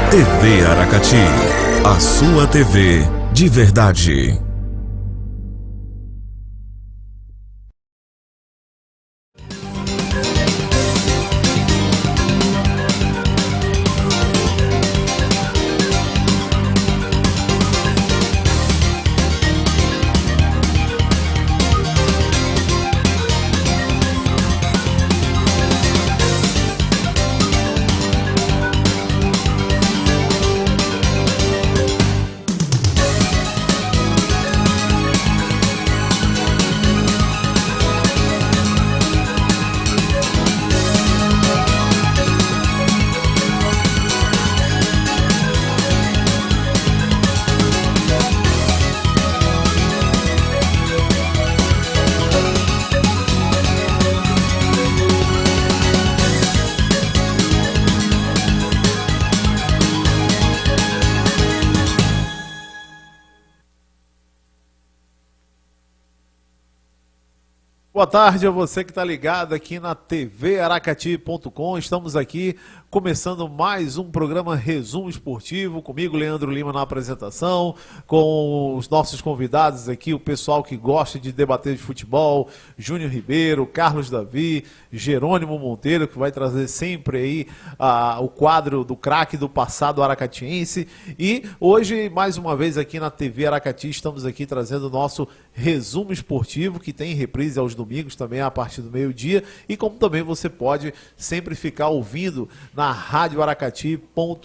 TV Aracati, a sua TV de verdade. Boa tarde a você que está ligado aqui na tvaracati.com. Estamos aqui começando mais um programa Resumo Esportivo, comigo, Leandro Lima, na apresentação, com os nossos convidados aqui, o pessoal que gosta de debater de futebol, Júnior Ribeiro, Carlos Davi, Jerônimo Monteiro, que vai trazer sempre aí o quadro do craque do passado aracatiense. E hoje, mais uma vez aqui na TV Aracati, estamos aqui trazendo o nosso Resumo Esportivo, que tem reprise aos domingos também a partir do meio-dia, e como também você pode sempre ficar ouvindo na radioaracati.com.br.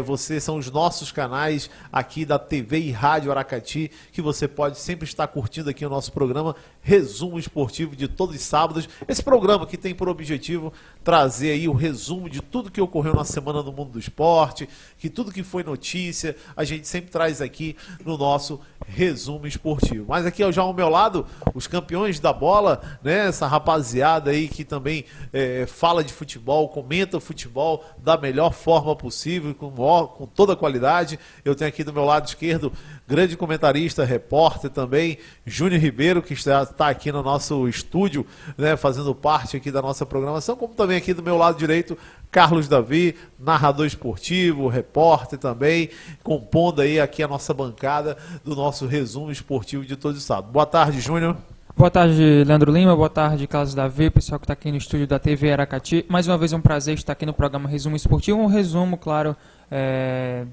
Vocês são os nossos canais aqui da TV e Rádio Aracati, que você pode sempre estar curtindo aqui o nosso programa Resumo Esportivo de todos os sábados. Esse programa que tem por objetivo trazer aí o resumo de tudo que ocorreu na semana no mundo do esporte, que tudo que foi notícia, a gente sempre traz aqui no nosso Resumo Esportivo. Mas aqui já ao meu lado, os campeões da bola, né? Essa rapaziada aí que também fala de futebol, comenta futebol da melhor forma possível, com toda a qualidade. Eu tenho aqui do meu lado esquerdo, grande comentarista, repórter também, Júnior Ribeiro, que está aqui no nosso estúdio, né, fazendo parte aqui da nossa programação, como também aqui do meu lado direito, Carlos Davi, narrador esportivo, repórter também, compondo aí aqui a nossa bancada do nosso Resumo Esportivo de todos os sábados. Boa tarde, Júnior. Boa tarde, Leandro Lima. Boa tarde, Carlos Davi, pessoal que está aqui no estúdio da TV Aracati. Mais uma vez é um prazer estar aqui no programa Resumo Esportivo. Um resumo, claro,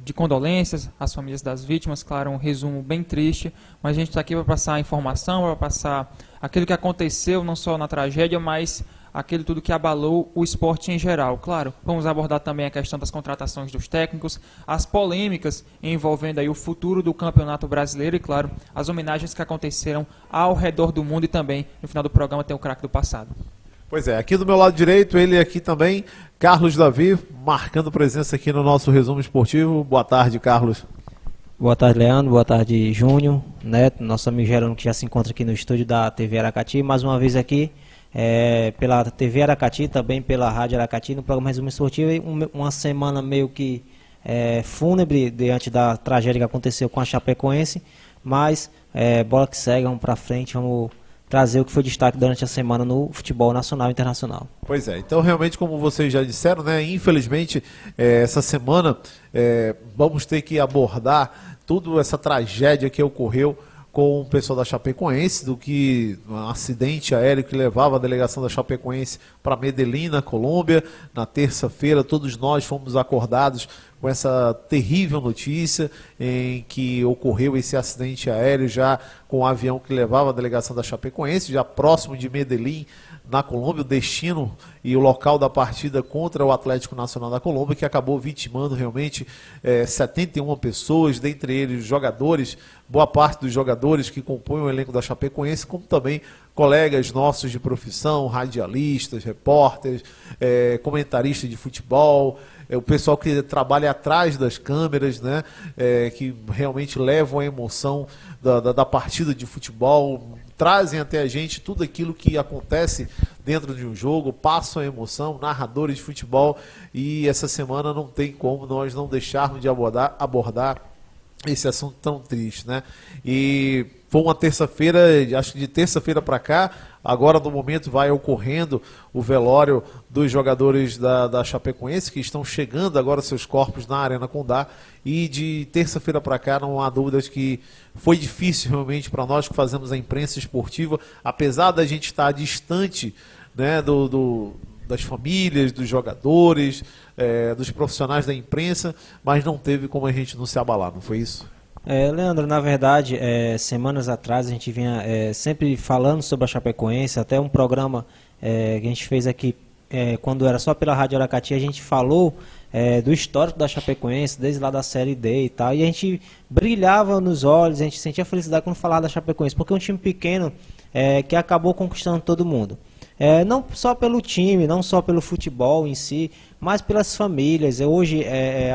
de condolências às famílias das vítimas. Claro, um resumo bem triste, mas a gente está aqui para passar informação, para passar aquilo que aconteceu, não só na tragédia, mas aquilo tudo que abalou o esporte em geral. Claro, vamos abordar também a questão das contratações dos técnicos, as polêmicas envolvendo aí o futuro do Campeonato Brasileiro e, claro, as homenagens que aconteceram ao redor do mundo e também, no final do programa, tem o craque do passado. Pois é, aqui do meu lado direito, ele aqui também, Carlos Davi, marcando presença aqui no nosso Resumo Esportivo. Boa tarde, Carlos. Boa tarde, Leandro. Boa tarde, Júnior, Neto, nosso amigo Jerônimo, que já se encontra aqui no estúdio da TV Aracati. Mais uma vez aqui, pela TV Aracati, também pela Rádio Aracati, no programa Resumo Esportivo. Uma semana meio que fúnebre diante da tragédia que aconteceu com a Chapecoense, mas bola que segue, vamos para frente, vamos trazer o que foi destaque durante a semana no futebol nacional e internacional. Pois é, então realmente, como vocês já disseram, né, infelizmente essa semana vamos ter que abordar toda essa tragédia que ocorreu com o pessoal da Chapecoense, do que um acidente aéreo que levava a delegação da Chapecoense para Medellín, na Colômbia. Na terça-feira, todos nós fomos acordados com essa terrível notícia em que ocorreu esse acidente aéreo já com o avião que levava a delegação da Chapecoense, já próximo de Medellín, na Colômbia, o destino e o local da partida contra o Atlético Nacional da Colômbia, que acabou vitimando realmente 71 pessoas, dentre eles jogadores, boa parte dos jogadores que compõem o elenco da Chapecoense, como também colegas nossos de profissão, radialistas, repórteres, comentaristas de futebol, o pessoal que trabalha atrás das câmeras, né, que realmente levam a emoção da partida de futebol, trazem até a gente tudo aquilo que acontece dentro de um jogo, passam a emoção, narradores de futebol, e essa semana não tem como nós não deixarmos de abordar esse assunto tão triste, né? E Foi uma terça-feira, acho que de terça-feira para cá, agora no momento vai ocorrendo o velório dos jogadores da Chapecoense, que estão chegando agora seus corpos na Arena Condá, e de terça-feira para cá não há dúvidas que foi difícil realmente para nós que fazemos a imprensa esportiva, apesar da gente estar distante, né, das famílias, dos jogadores, dos profissionais da imprensa, mas não teve como a gente não se abalar, não foi isso? Leandro, na verdade, semanas atrás a gente vinha sempre falando sobre a Chapecoense, até um programa que a gente fez aqui, quando era só pela Rádio Aracati, a gente falou do histórico da Chapecoense, desde lá da Série D e tal, e a gente brilhava nos olhos, a gente sentia felicidade quando falava da Chapecoense, porque é um time pequeno que acabou conquistando todo mundo. Não só pelo time, não só pelo futebol em si, mas pelas famílias. Hoje,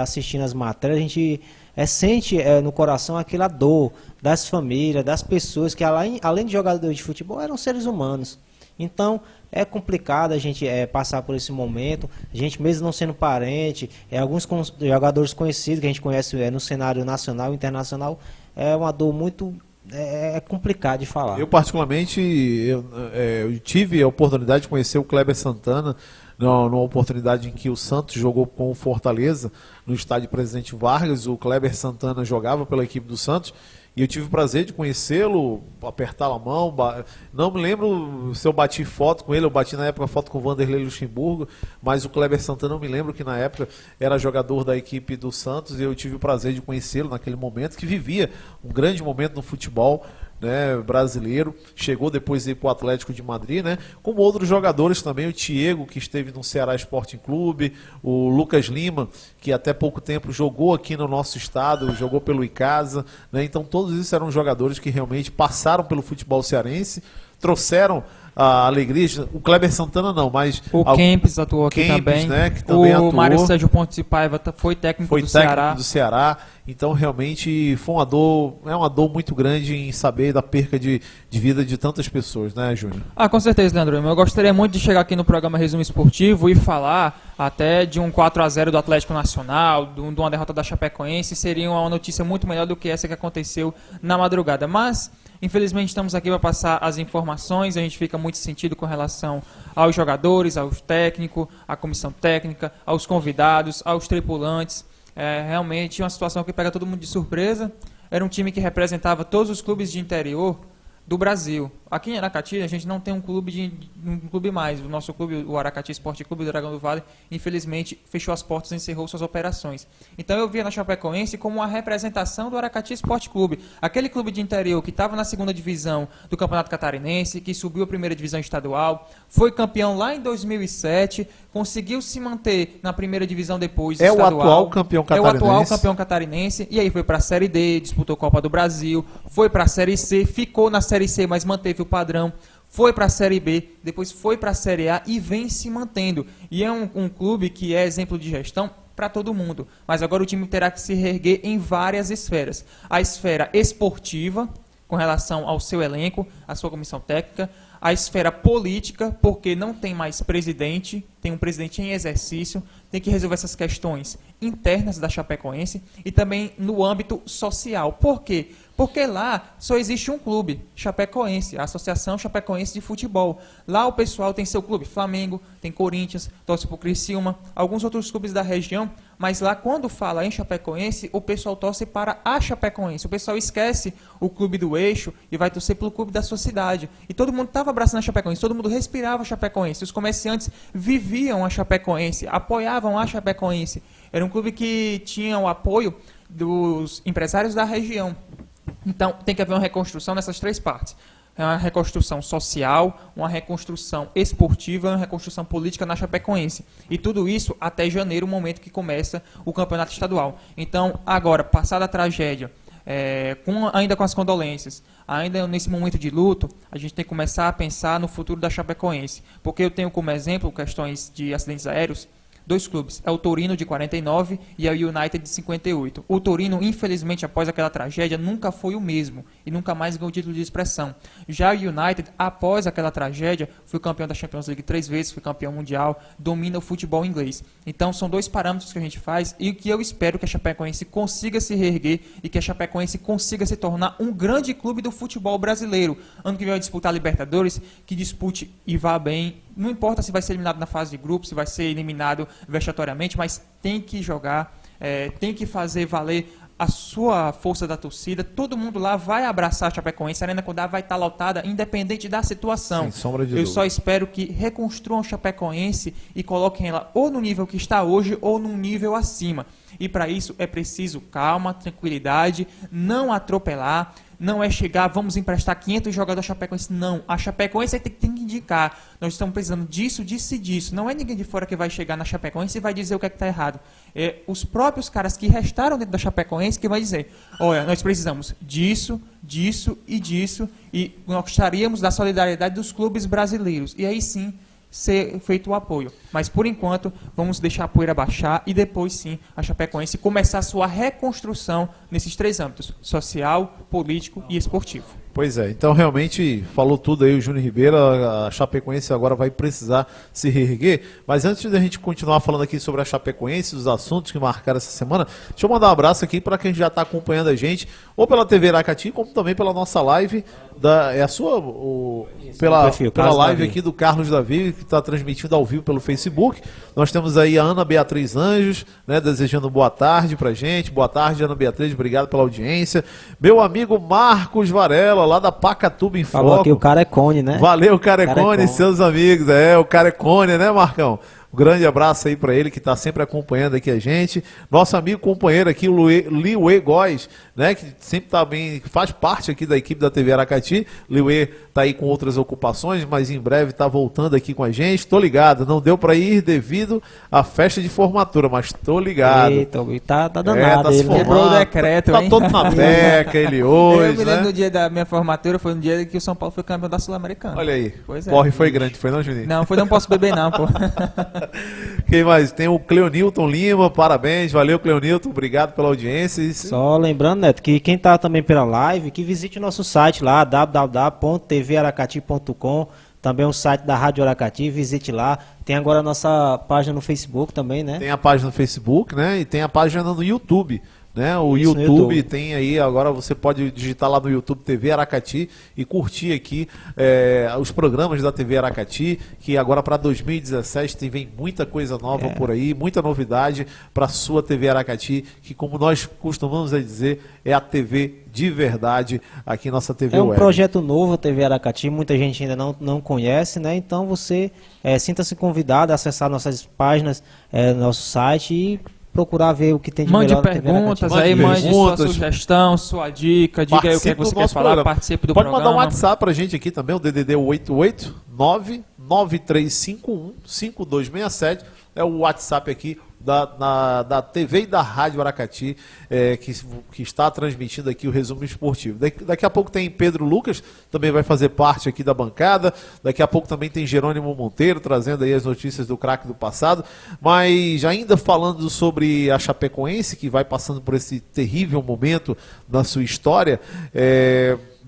assistindo as matérias, a gente sente no coração aquela dor das famílias, das pessoas que, além de jogadores de futebol, eram seres humanos. Então, é complicado a gente passar por esse momento. A gente, mesmo não sendo parente, alguns jogadores conhecidos que a gente conhece no cenário nacional e internacional, é uma dor muito... É complicado de falar. Eu, particularmente, eu tive a oportunidade de conhecer o Kleber Santana numa oportunidade em que o Santos jogou com o Fortaleza no estádio Presidente Vargas. O Kleber Santana jogava pela equipe do Santos e eu tive o prazer de conhecê-lo, apertar a mão. Não me lembro se eu bati foto com ele, eu bati na época foto com o Vanderlei Luxemburgo, mas o Kleber Santana, eu me lembro que na época era jogador da equipe do Santos e eu tive o prazer de conhecê-lo naquele momento, que vivia um grande momento no futebol, né, brasileiro. Chegou depois de ir para o Atlético de Madrid, né, como outros jogadores também, o Thiago, que esteve no Ceará Sporting Clube, o Lucas Lima, que até pouco tempo jogou aqui no nosso estado, jogou pelo Icasa, né, então todos esses eram jogadores que realmente passaram pelo futebol cearense, trouxeram a alegria. O Kleber Santana não, mas... O Kempis atuou aqui também. Né, que também atuou. O Mário Sérgio Pontes de Paiva foi técnico do Ceará. Então, realmente, foi uma dor muito grande em saber da perca de vida de tantas pessoas, né, Júnior? Com certeza, Leandro. Eu gostaria muito de chegar aqui no programa Resumo Esportivo e falar até de um 4-0 do Atlético Nacional, de uma derrota da Chapecoense. Seria uma notícia muito melhor do que essa que aconteceu na madrugada. Mas, infelizmente, estamos aqui para passar as informações. A gente fica muito sentido com relação aos jogadores, aos técnicos, à comissão técnica, aos convidados, aos tripulantes. Realmente uma situação que pega todo mundo de surpresa. Era um time que representava todos os clubes de interior do Brasil. Aqui em Aracati a gente não tem um clube mais. O nosso clube, o Aracati Esporte Clube do Dragão do Vale, infelizmente fechou as portas e encerrou suas operações. Então eu via na Chapecoense como uma representação do Aracati Esporte Clube. Aquele clube de interior que estava na segunda divisão do Campeonato Catarinense, que subiu a primeira divisão estadual, foi campeão lá em 2007, conseguiu se manter na primeira divisão depois estadual. O atual campeão catarinense. É o atual campeão catarinense. E aí foi para a Série D, disputou a Copa do Brasil, foi para a Série C, ficou na Série C, mas manteve o padrão, foi para a Série B, depois foi para a Série A e vem se mantendo. E é um clube que é exemplo de gestão para todo mundo. Mas agora o time terá que se reerguer em várias esferas. A esfera esportiva, com relação ao seu elenco, à sua comissão técnica, a esfera política, porque não tem mais presidente, tem um presidente em exercício, tem que resolver essas questões internas da Chapecoense e também no âmbito social. Por quê? Porque lá só existe um clube, Chapecoense, a Associação Chapecoense de Futebol. Lá o pessoal tem seu clube, Flamengo, tem Corinthians, torce pro Criciúma, alguns outros clubes da região, mas lá quando fala em Chapecoense, o pessoal torce para a Chapecoense. O pessoal esquece o clube do eixo e vai torcer pelo clube da sua cidade. E todo mundo estava abraçando a Chapecoense, todo mundo respirava a Chapecoense. Os comerciantes viviam a Chapecoense, apoiavam a Chapecoense. Era um clube que tinha o apoio dos empresários da região. Então, tem que haver uma reconstrução nessas três partes. Uma reconstrução social, uma reconstrução esportiva e uma reconstrução política na Chapecoense. E tudo isso até janeiro, o momento que começa o campeonato estadual. Então, agora, passada a tragédia, ainda com as condolências, ainda nesse momento de luto, a gente tem que começar a pensar no futuro da Chapecoense. Porque eu tenho como exemplo questões de acidentes aéreos. dois clubes. É o Torino de 49 e é o United de 58. O Torino, infelizmente, após aquela tragédia, nunca foi o mesmo e nunca mais ganhou o título de expressão. Já o United, após aquela tragédia, foi campeão da Champions League 3 vezes, foi campeão mundial, domina o futebol inglês. Então, são dois parâmetros que a gente faz e que eu espero que a Chapecoense consiga se reerguer e que a Chapecoense consiga se tornar um grande clube do futebol brasileiro. Ano que vem vai disputar a Libertadores, que dispute e vá bem. Não importa se vai ser eliminado na fase de grupos, se vai ser eliminado vexatoriamente, mas tem que jogar, tem que fazer valer a sua força da torcida. Todo mundo lá vai abraçar a Chapecoense. A Arena Condá vai estar lotada, independente da situação. Sem sombra de Eu dúvida. só espero que reconstruam a Chapecoense e coloquem ela ou no nível que está hoje ou num nível acima. E para isso é preciso calma, tranquilidade, não atropelar. Não é chegar, vamos emprestar 500 jogadores da Chapecoense. Não, a Chapecoense tem que indicar. Nós estamos precisando disso, disso e disso. Não é ninguém de fora que vai chegar na Chapecoense e vai dizer o que é que está errado. É os próprios caras que restaram dentro da Chapecoense que vai dizer, olha, nós precisamos disso, disso e disso, e nós gostaríamos da solidariedade dos clubes brasileiros. E aí sim, ser feito o apoio. Mas, por enquanto, vamos deixar a poeira baixar e depois, sim, a Chapecoense começar a sua reconstrução nesses três âmbitos, social, político e esportivo. Pois é, então realmente falou tudo aí o Júnior Ribeiro, a Chapecoense agora vai precisar se reerguer, mas antes da gente continuar falando aqui sobre a Chapecoense, os assuntos que marcaram essa semana, deixa eu mandar um abraço aqui para quem já está acompanhando a gente, ou pela TV Aracati, como também pela nossa live, pela live aqui do Carlos Davi, que está transmitindo ao vivo pelo Facebook. Nós temos aí a Ana Beatriz Anjos, né, desejando boa tarde pra gente. Boa tarde, Ana Beatriz, obrigado pela audiência. Meu amigo Marcos Varela, lá da Pacatuba em Falou Foco. aqui o Carecone, né? Valeu, Carecone, Carecone. seus amigos. O Carecone, né, Marcão? Um grande abraço aí para ele que está sempre acompanhando aqui a gente. Nosso amigo companheiro aqui, o Liuê Góes, né, que sempre também faz parte aqui da equipe da TV Aracati. Liuê está aí com outras ocupações, mas em breve está voltando aqui com a gente. Tô ligado, não deu para ir devido à festa de formatura, mas tô ligado. Eita, tá danado tá se ele, né? formando, Quebrou o decreto, tá hein? todo na beca ele Eu hoje, me lembro né? no dia da minha formatura, foi no dia que o São Paulo foi campeão da Sul-Americana. Olha aí, Pois é. porre foi grande, foi não, Juninho? Não, não posso beber não, pô. Quem mais? Tem o Cleonilton Lima, parabéns, valeu Cleonilton, obrigado pela audiência. Só lembrando, Neto, que quem tá também pela live, que visite o nosso site lá, www.tvaracati.com, também o site da Rádio Aracati, visite lá. Tem agora a nossa página no Facebook também, né? Tem a página no Facebook, né? E tem a página no YouTube, né? O Isso, no YouTube, YouTube. tem aí, agora você pode digitar lá no YouTube TV Aracati e curtir aqui os programas da TV Aracati, que agora para 2017 vem muita coisa nova por aí, muita novidade para sua TV Aracati, que como nós costumamos dizer, é a TV de verdade aqui, nossa TV É um Web. projeto novo, a TV Aracati, muita gente ainda não conhece, né? Então você sinta-se convidado a acessar nossas páginas, nosso site e procurar ver o que tem de Mande melhor na TV perguntas Aracati. aí, Mande mande perguntas. sua sugestão, sua dica, diga aí o que Participe você do quer nosso falar, programa. participe do Pode programa. mandar um WhatsApp pra gente aqui também, o DDD 889-9351-5267. É o WhatsApp aqui da TV e da Rádio Aracati, que está transmitindo aqui o resumo esportivo. Daqui a pouco tem Pedro Lucas, também vai fazer parte aqui da bancada. Daqui a pouco também tem Jerônimo Monteiro, trazendo aí as notícias do craque do passado. Mas ainda falando sobre a Chapecoense, que vai passando por esse terrível momento na sua história,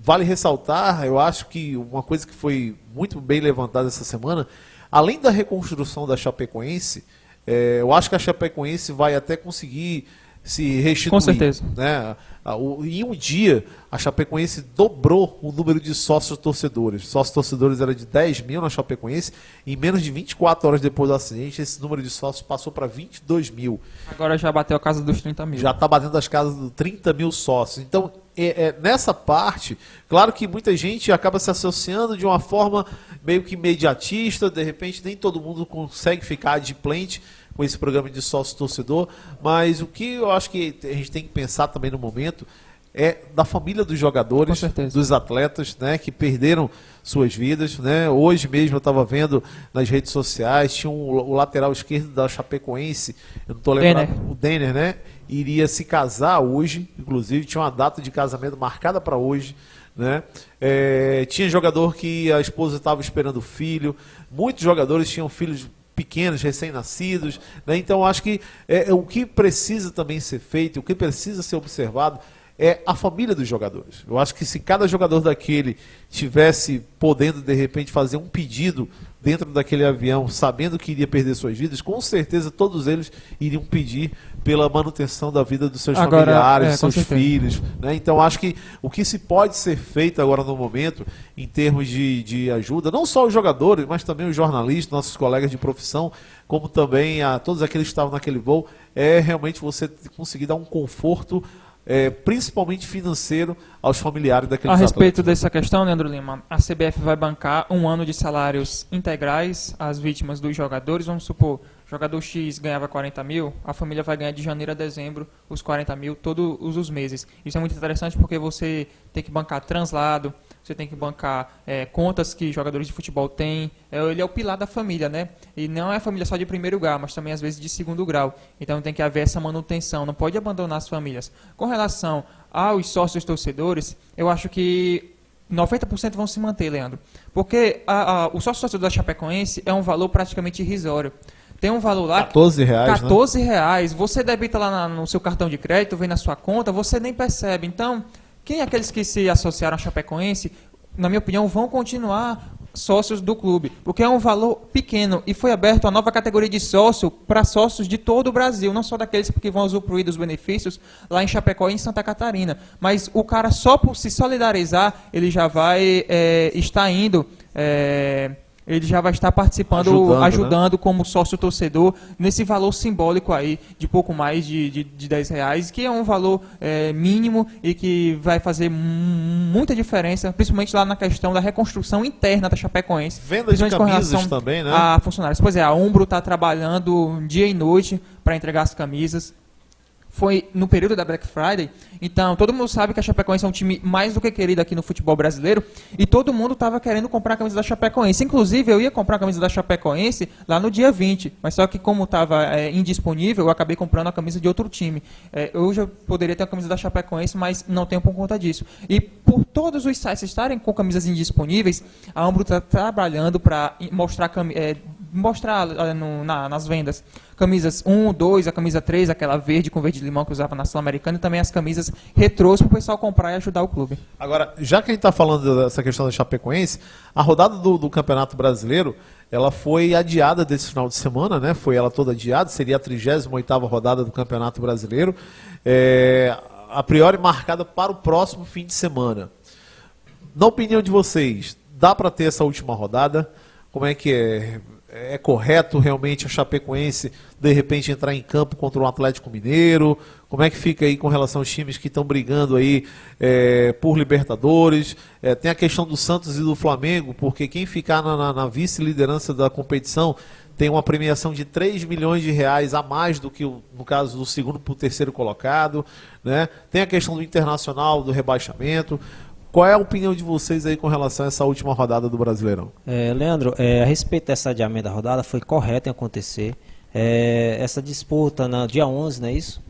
vale ressaltar, eu acho que uma coisa que foi muito bem levantada essa semana, além da reconstrução da Chapecoense, eu acho que a Chapecoense vai até conseguir se restituir. Com certeza. Né? Em um dia, a Chapecoense dobrou o número de sócios torcedores. Sócios torcedores era de 10 mil na Chapecoense. Em menos de 24 horas depois do acidente, esse número de sócios passou para 22 mil. Agora já bateu a casa dos 30 mil. Já está batendo as casas de 30 mil sócios. Então, nessa parte, claro que muita gente acaba se associando de uma forma meio que imediatista, de repente nem todo mundo consegue ficar adimplente com esse programa de sócio-torcedor, mas o que eu acho que a gente tem que pensar também no momento é da família dos jogadores, Com certeza. dos atletas, né, que perderam suas vidas, né? Hoje mesmo eu estava vendo nas redes sociais, tinha o lateral esquerdo da Chapecoense, eu não estou lembrando, o Denner, né? Iria se casar hoje, inclusive tinha uma data de casamento marcada para hoje, né? Tinha jogador que a esposa estava esperando filho, muitos jogadores tinham filhos pequenos, recém-nascidos, né? Então acho que o que precisa também ser feito, o que precisa ser observado é a família dos jogadores. Eu acho que se cada jogador daquele tivesse podendo de repente fazer um pedido dentro daquele avião, sabendo que iria perder suas vidas, com certeza todos eles iriam pedir pela manutenção da vida dos seus familiares, dos seus filhos, né? Então acho que o que se pode ser feito agora no momento, em termos de ajuda, não só os jogadores, mas também os jornalistas, nossos colegas de profissão, como também a todos aqueles que estavam naquele voo, é realmente você conseguir dar um conforto, principalmente financeiro, aos familiares daqueles atletas. A respeito dessa questão, Leandro Lima, a CBF vai bancar 1 ano de salários integrais às vítimas dos jogadores. Vamos supor, jogador X ganhava 40 mil, a família vai ganhar de janeiro a dezembro os 40 mil todos os meses. Isso é muito interessante porque você tem que bancar translado, você tem que bancar contas que jogadores de futebol têm. Ele é o pilar da família, né? E não é a família só de primeiro grau, mas também às vezes de segundo grau. Então tem que haver essa manutenção, não pode abandonar as famílias. Com relação aos sócios torcedores, eu acho que 90% vão se manter, Leandro. Porque o sócio torcedor da Chapecoense é um valor praticamente irrisório. Tem um valor lá... R$14, R$14. Né? Você debita lá no seu cartão de crédito, vem na sua conta, você nem percebe. Então, quem é aqueles que se associaram à Chapecoense, na minha opinião, vão continuar sócios do clube, porque é um valor pequeno e foi aberto a nova categoria de sócio para sócios de todo o Brasil, não só daqueles que vão usufruir dos benefícios lá em Chapecó e em Santa Catarina, mas o cara só por se solidarizar, ele já vai estar indo... ele já vai estar participando, ajudando, né? Como sócio torcedor, nesse valor simbólico aí, de pouco mais de R$10, que é um valor mínimo e que vai fazer muita diferença, principalmente lá na questão da reconstrução interna da Chapecoense. Venda de camisas também, né? A funcionários. Pois é, a Umbro está trabalhando dia e noite para entregar as camisas. Foi no período da Black Friday, então todo mundo sabe que a Chapecoense é um time mais do que querido aqui no futebol brasileiro e todo mundo estava querendo comprar a camisa da Chapecoense. Inclusive eu ia comprar a camisa da Chapecoense lá no dia 20, mas só que como estava indisponível, eu acabei comprando a camisa de outro time. Hoje eu poderia ter a camisa da Chapecoense, mas não tenho por conta disso. E por todos os sites estarem com camisas indisponíveis, a Umbro está trabalhando para mostrar nas vendas camisas 1, 2, a camisa 3, aquela verde com verde limão que usava na Sul-Americana, e também as camisas retrôs para o pessoal comprar e ajudar o clube. Agora, já que a gente está falando dessa questão da Chapecoense, a rodada do Campeonato Brasileiro, ela foi adiada desse final de semana, né? Foi ela toda adiada, seria a 38ª rodada do Campeonato Brasileiro, a priori marcada para o próximo fim de semana. Na opinião de vocês, dá para ter essa última rodada? Como é que é? É correto realmente a Chapecoense de repente entrar em campo contra o Atlético Mineiro? Como é que fica aí com relação aos times que estão brigando aí por Libertadores? Tem a questão do Santos e do Flamengo, porque quem ficar na vice-liderança da competição tem uma premiação de R$3 milhões a mais do que, no caso, do segundo para o terceiro colocado, né? Tem a questão do Internacional, do rebaixamento. Qual é a opinião de vocês aí com relação a essa última rodada do Brasileirão? Leandro, a respeito dessa adiamento da rodada, foi correto em acontecer. Essa disputa no dia 11, não é isso?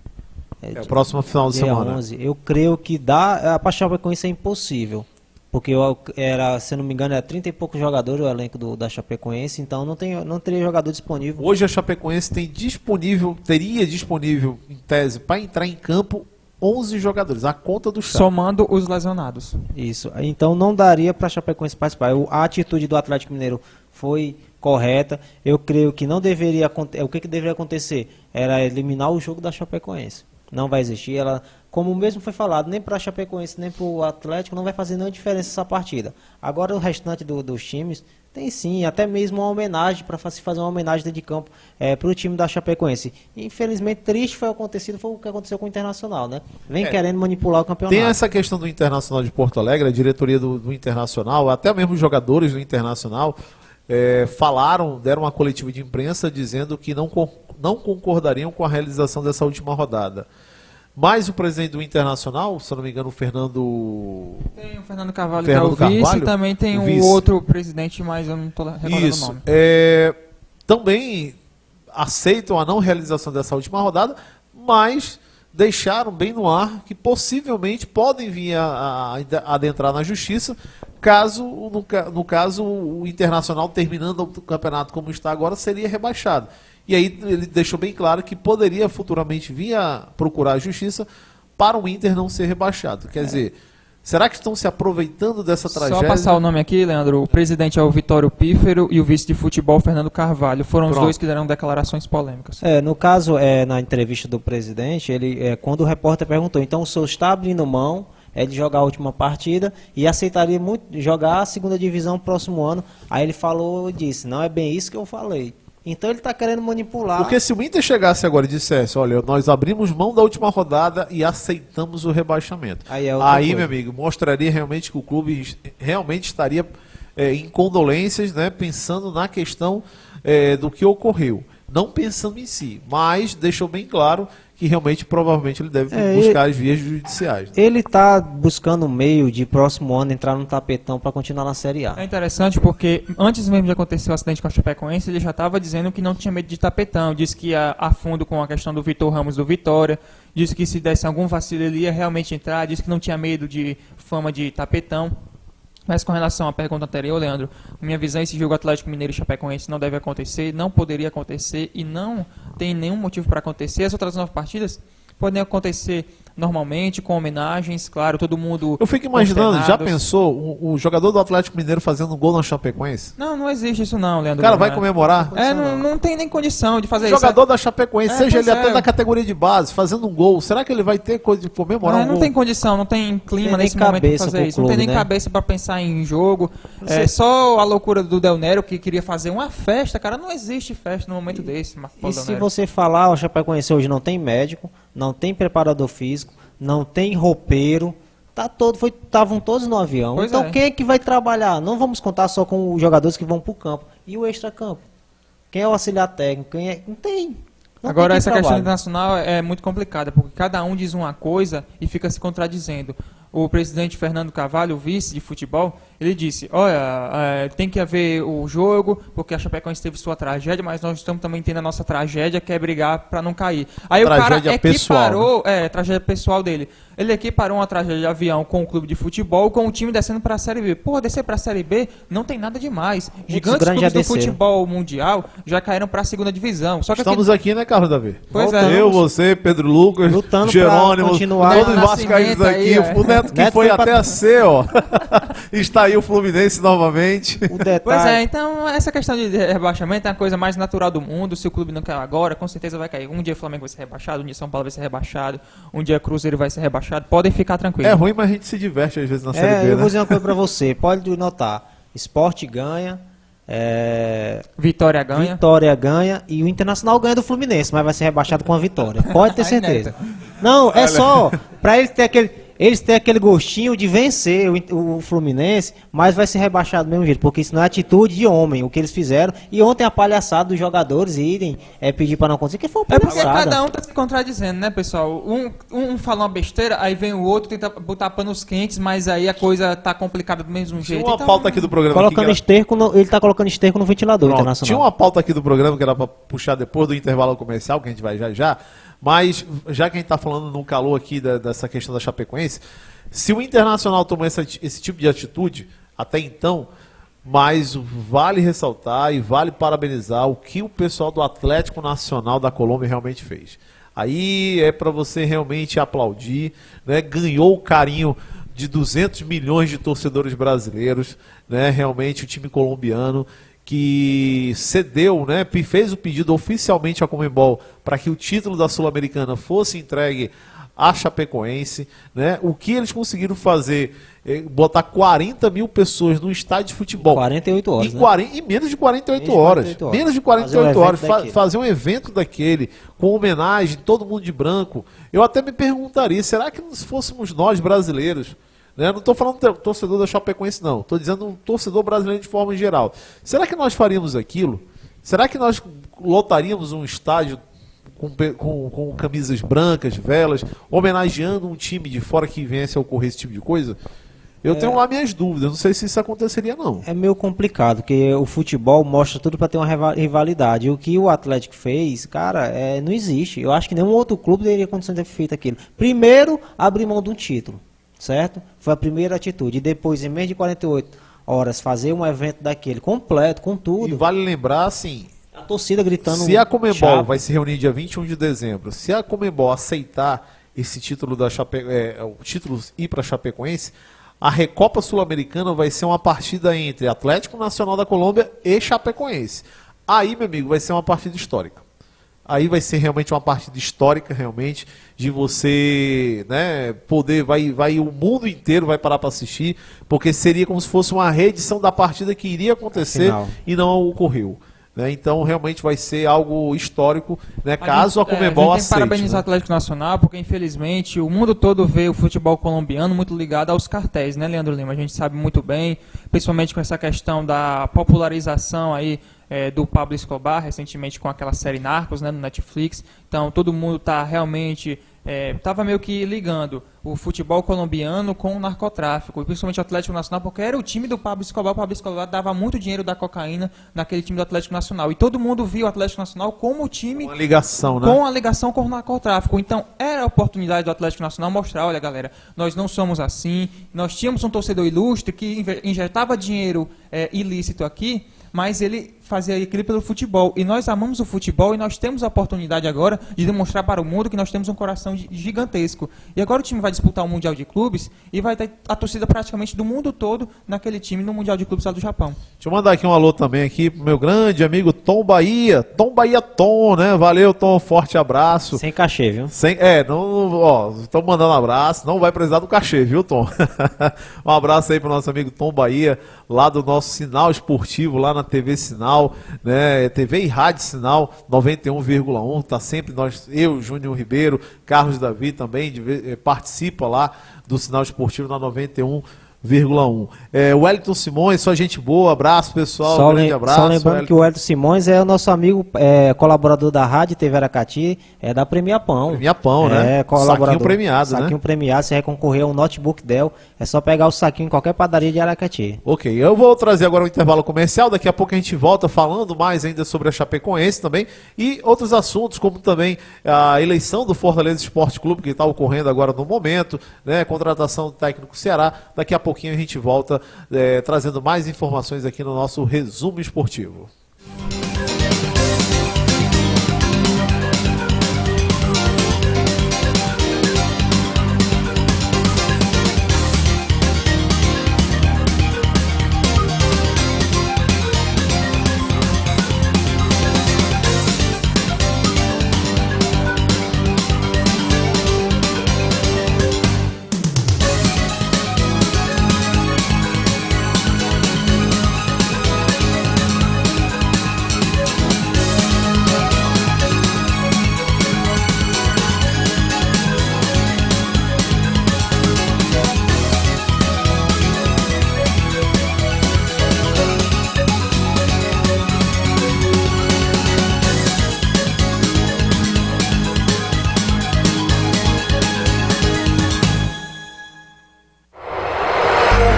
O próximo final de semana. 11, eu creio que dá, para a Chapecoense é impossível. Porque se não me engano, era 30 e poucos jogadores o elenco da Chapecoense, então não teria jogador disponível. Hoje a Chapecoense teria disponível, em tese, para entrar em campo 11 jogadores, a conta do Chape. Somando os lesionados. Isso, então não daria para a Chapecoense participar. A atitude do Atlético Mineiro foi correta. Eu creio que não deveria acontecer. O que deveria acontecer? Era eliminar o jogo da Chapecoense. Não vai existir. Como mesmo foi falado, nem para a Chapecoense, nem para o Atlético, não vai fazer nenhuma diferença essa partida. Agora o restante dos times tem sim, até mesmo uma homenagem, para se fazer uma homenagem dentro de campo para o time da Chapecoense. Infelizmente, triste foi o que aconteceu com o Internacional, né? Vem querendo manipular o campeonato. Tem essa questão do Internacional de Porto Alegre, a diretoria do Internacional, até mesmo os jogadores do Internacional deram uma coletiva de imprensa dizendo que não concordariam com a realização dessa última rodada. Mas o presidente do Internacional, se eu não me engano, Tem o Fernando Carvalho, que é o vice, e também tem um outro presidente, mas eu não estou recordando o nome. Também aceitam a não realização dessa última rodada, mas deixaram bem no ar que possivelmente podem vir a adentrar na justiça caso, no caso, o Internacional terminando o campeonato como está agora, seria rebaixado. E aí ele deixou bem claro que poderia futuramente vir a procurar a justiça para o Inter não ser rebaixado. Quer dizer, será que estão se aproveitando dessa tragédia? Só passar o nome aqui, Leandro. O presidente é o Vitório Pífero e o vice de futebol, Fernando Carvalho. Foram os dois que deram declarações polêmicas. No caso, na entrevista do presidente, ele, quando o repórter perguntou, então o senhor está abrindo mão de jogar a última partida e aceitaria muito jogar a segunda divisão no próximo ano? Aí ele falou e disse, não é bem isso que eu falei. Então ele está querendo manipular. Porque se o Inter chegasse agora e dissesse, olha, nós abrimos mão da última rodada e aceitamos o rebaixamento. Aí meu amigo, mostraria realmente que o clube realmente estaria em condolências, né, pensando na questão do que ocorreu. Não pensando em si, mas deixou bem claro que realmente, provavelmente, ele deve buscar as vias judiciais. Né? Ele está buscando um meio de próximo ano entrar no tapetão para continuar na Série A. É interessante porque antes mesmo de acontecer o acidente com a Chapecoense, ele já estava dizendo que não tinha medo de tapetão, disse que ia a fundo com a questão do Vitor Ramos do Vitória, disse que se desse algum vacilo ele ia realmente entrar, disse que não tinha medo de fama de tapetão. Mas com relação à pergunta anterior, Leandro, minha visão, esse jogo Atlético Mineiro e Chapecoense não deve acontecer, não poderia acontecer e não tem nenhum motivo para acontecer. As outras 9 partidas podem acontecer normalmente, com homenagens, claro, todo mundo... Eu fico imaginando, já pensou o jogador do Atlético Mineiro fazendo um gol na Chapecoense? Não existe isso não, Leandro. O cara vai comemorar? Não tem nem condição de fazer isso. O jogador da É, Chapecoense, seja ele até da categoria de base, fazendo um gol, será que ele vai ter coisa de comemorar um gol? Não tem condição, não tem clima nesse momento para fazer isso. Não tem nem cabeça para pensar em jogo. É só a loucura do Del Nero que queria fazer uma festa, cara. Não existe festa no momento desse. E se você falar, o Chapecoense hoje não tem médico, não tem preparador físico, não tem roupeiro, estavam todos no avião. Pois então quem é que vai trabalhar? Não vamos contar só com os jogadores que vão para o campo. E o extracampo? Quem é o auxiliar técnico? Não tem. Agora, essa questão internacional é muito complicada, porque cada um diz uma coisa e fica se contradizendo. O presidente Fernando Carvalho, o vice de futebol, ele disse, olha, tem que haver o jogo, porque a Chapecoense teve sua tragédia, mas nós estamos também tendo a nossa tragédia, que é brigar para não cair. Aí tragédia o cara equiparou, pessoal, né? Tragédia pessoal dele. Ele equiparou uma tragédia de avião com o clube de futebol, com o time descendo para a Série B. Porra, descer para a Série B não tem nada demais. Gigantes clubes do futebol mundial já caíram para a segunda divisão. Só que estamos aqui, né, Carlos Davi? Pois eu, você, Pedro Lucas, lutando Jerônimo, continuar todos os vascaínos aqui. O Neto que foi até a C, ó. Está aí o Fluminense novamente. Pois é, então essa questão de rebaixamento é a coisa mais natural do mundo. Se o clube não quer agora, com certeza vai cair. Um dia o Flamengo vai ser rebaixado, um dia São Paulo vai ser rebaixado, um dia Cruzeiro vai ser rebaixado. Podem ficar tranquilos. É ruim, mas a gente se diverte às vezes na Série B, eu vou dizer uma coisa pra você. Pode notar. Sport ganha. Vitória ganha e o Internacional ganha do Fluminense, mas vai ser rebaixado com a vitória. Pode ter certeza. Não, é só pra eles terem aquele gostinho de vencer o Fluminense, mas vai ser rebaixado do mesmo jeito, porque isso não é atitude de homem, o que eles fizeram. E ontem a palhaçada dos jogadores irem pedir pra não acontecer, que foi uma palhaçada. É porque cada um tá se contradizendo, né, pessoal? Um fala uma besteira, aí vem o outro, tenta botar panos quentes, mas aí a coisa tá complicada do mesmo jeito. Tinha uma pauta aqui do programa. Ele tá colocando esterco no ventilador. Pronto, Internacional. Tinha uma pauta aqui do programa que era pra puxar depois do intervalo comercial, que a gente vai já. Mas, já que a gente está falando no calor aqui dessa questão da Chapecoense, se o Internacional tomou esse tipo de atitude, até então, mas vale ressaltar e vale parabenizar o que o pessoal do Atlético Nacional da Colômbia realmente fez. Aí é para você realmente aplaudir, né? Ganhou o carinho de 200 milhões de torcedores brasileiros, né? Realmente o time colombiano que cedeu, né, fez o pedido oficialmente à Conmebol para que o título da Sul-Americana fosse entregue à Chapecoense, né? O que eles conseguiram fazer, botar 40 mil pessoas no estádio de futebol. 48 horas, em menos de 48 horas. Menos de 48 horas. Fazer um evento daquele, com homenagem, todo mundo de branco. Eu até me perguntaria, será que se fôssemos nós brasileiros, né? Não estou falando torcedor da Chapecoense, não. Estou dizendo um torcedor brasileiro de forma geral. Será que nós faríamos aquilo? Será que nós lotaríamos um estádio com camisas brancas, velas, homenageando um time de fora que viesse a ocorrer esse tipo de coisa? Eu tenho lá minhas dúvidas, não sei se isso aconteceria não. É meio complicado, porque o futebol mostra tudo para ter uma rivalidade. E o que o Atlético fez, cara, não existe. Eu acho que nenhum outro clube teria condição de ter feito aquilo. Primeiro, abrir mão de um título, certo? Foi a primeira atitude. E depois, em menos de 48 horas, fazer um evento daquele completo, com tudo. E vale lembrar, assim, A torcida gritando. se a Conmebol Chape. vai se reunir dia 21 de dezembro, se a Conmebol aceitar esse título da o título ir para a Chapecoense, a Recopa Sul-Americana vai ser uma partida entre Atlético Nacional da Colômbia e Chapecoense. Aí, meu amigo, vai ser uma partida histórica. Aí vai ser realmente uma partida histórica, realmente, de você, né, poder, o mundo inteiro vai parar para assistir, porque seria como se fosse uma reedição da partida que iria acontecer Afinal. e não ocorreu. Né? Então, realmente vai ser algo histórico, né, caso a Conmebol a gente tem que aceite. parabenizar o Né? Atlético Nacional, porque infelizmente o mundo todo vê o futebol colombiano muito ligado aos cartéis, né, Leandro Lima? A gente sabe muito bem, principalmente com essa questão da popularização aí do Pablo Escobar, recentemente com aquela série Narcos, né, no Netflix. Então, todo mundo está realmente... Estava meio que ligando o futebol colombiano com o narcotráfico, e principalmente o Atlético Nacional, porque era o time do Pablo Escobar. O Pablo Escobar dava muito dinheiro da cocaína naquele time do Atlético Nacional. E todo mundo via o Atlético Nacional como o time Uma ligação, né? com a ligação com o narcotráfico. Então, era a oportunidade do Atlético Nacional mostrar, olha, galera, nós não somos assim, nós tínhamos um torcedor ilustre que injetava dinheiro ilícito aqui, mas ele fazia aquilo pelo futebol. E nós amamos o futebol e nós temos a oportunidade agora de demonstrar para o mundo que nós temos um coração gigantesco. E agora o time vai disputar o Mundial de Clubes e vai ter a torcida praticamente do mundo todo naquele time no Mundial de Clubes lá do Japão. Deixa eu mandar aqui um alô também aqui pro meu grande amigo Tom Bahia. Tom Bahia Tom, né? Valeu, Tom, forte abraço. Sem cachê, viu? Estamos mandando um abraço, não vai precisar do cachê, viu, Tom? Um abraço aí pro nosso amigo Tom Bahia, lá do nosso Sinal Esportivo, lá na TV Sinal, né? TV e Rádio Sinal 91,1, tá sempre eu, Júnior Ribeiro, Carlos Davi também participa lá do Sinal Esportivo na 91,1. Wellington Simões, sua gente boa, abraço pessoal, grande abraço. Só lembrando que o Wellington Simões é o nosso amigo, colaborador da Rádio TV Aracati, da Premia Pão. Premia Pão, né? Colaborador. Saquinho premiado, Saquinho premiado, você vai concorrer a um notebook Dell, é só pegar o saquinho em qualquer padaria de Aracati. Ok, eu vou trazer agora um intervalo comercial, daqui a pouco a gente volta falando mais ainda sobre a Chapecoense também e outros assuntos, como também a eleição do Fortaleza Esporte Clube, que está ocorrendo agora no momento, né? Contratação do técnico Ceará. Daqui a pouquinho a gente volta trazendo mais informações aqui no nosso resumo esportivo.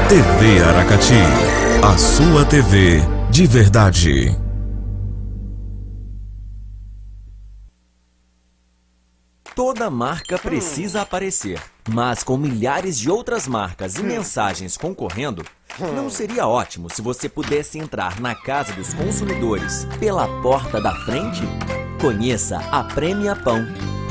TV Aracati, a sua TV de verdade. Toda marca precisa aparecer, mas com milhares de outras marcas e mensagens concorrendo, não seria ótimo se você pudesse entrar na casa dos consumidores pela porta da frente? Conheça a Premia Pão,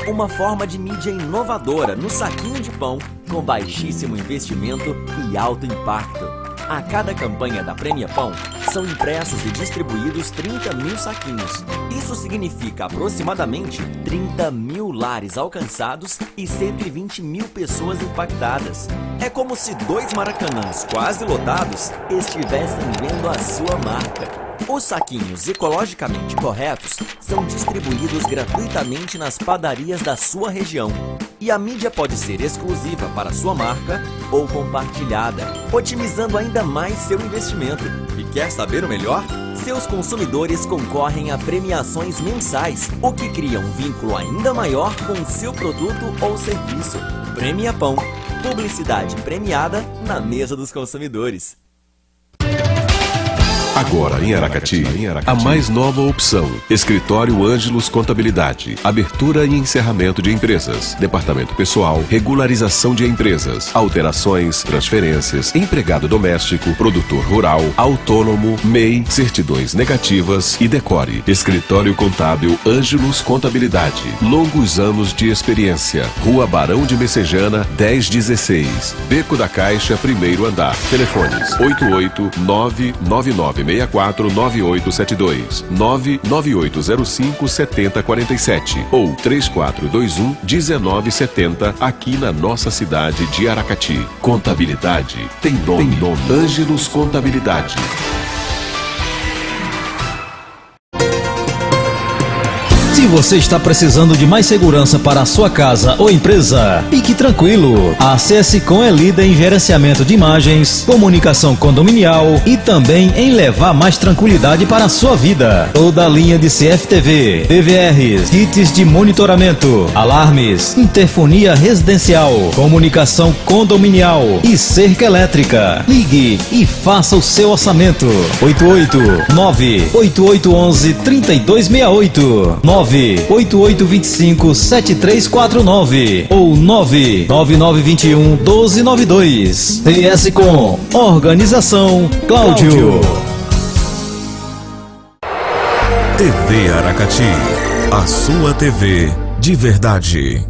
uma forma de mídia inovadora no saquinho de pão, com baixíssimo investimento e alto impacto. A cada campanha da Premia Pão, são impressos e distribuídos 30 mil saquinhos. Isso significa aproximadamente 30 mil lares alcançados e 120 mil pessoas impactadas. É como se 2 maracanãs quase lotados estivessem vendo a sua marca. Os saquinhos ecologicamente corretos são distribuídos gratuitamente nas padarias da sua região. E a mídia pode ser exclusiva para sua marca ou compartilhada, otimizando ainda mais seu investimento. E quer saber o melhor? Seus consumidores concorrem a premiações mensais, o que cria um vínculo ainda maior com seu produto ou serviço. Premia Pão. Publicidade premiada na mesa dos consumidores. Agora em Aracati, a mais nova opção. Escritório Ângelos Contabilidade. Abertura e encerramento de empresas. Departamento pessoal. Regularização de empresas. Alterações, transferências. Empregado doméstico. Produtor rural. Autônomo. MEI. Certidões negativas e decore. Escritório Contábil Ângelos Contabilidade. Longos anos de experiência. Rua Barão de Messejana, 1016. Beco da Caixa, primeiro andar. Telefones 88999649872 99805-7047 ou 3421-1970 aqui na nossa cidade de Aracati. Contabilidade tem nome. Ângelos Contabilidade. Se você está precisando de mais segurança para a sua casa ou empresa, fique tranquilo. A CSCom é líder em gerenciamento de imagens, comunicação condominial e também em levar mais tranquilidade para a sua vida. Toda a linha de CFTV, DVRs, kits de monitoramento, alarmes, interfonia residencial, comunicação condominial e cerca elétrica. Ligue e faça o seu orçamento. 889-8811-3268 98825-7349 ou 99921-1292. CSCom, Organização Cláudio. TV Aracati, a sua TV de verdade.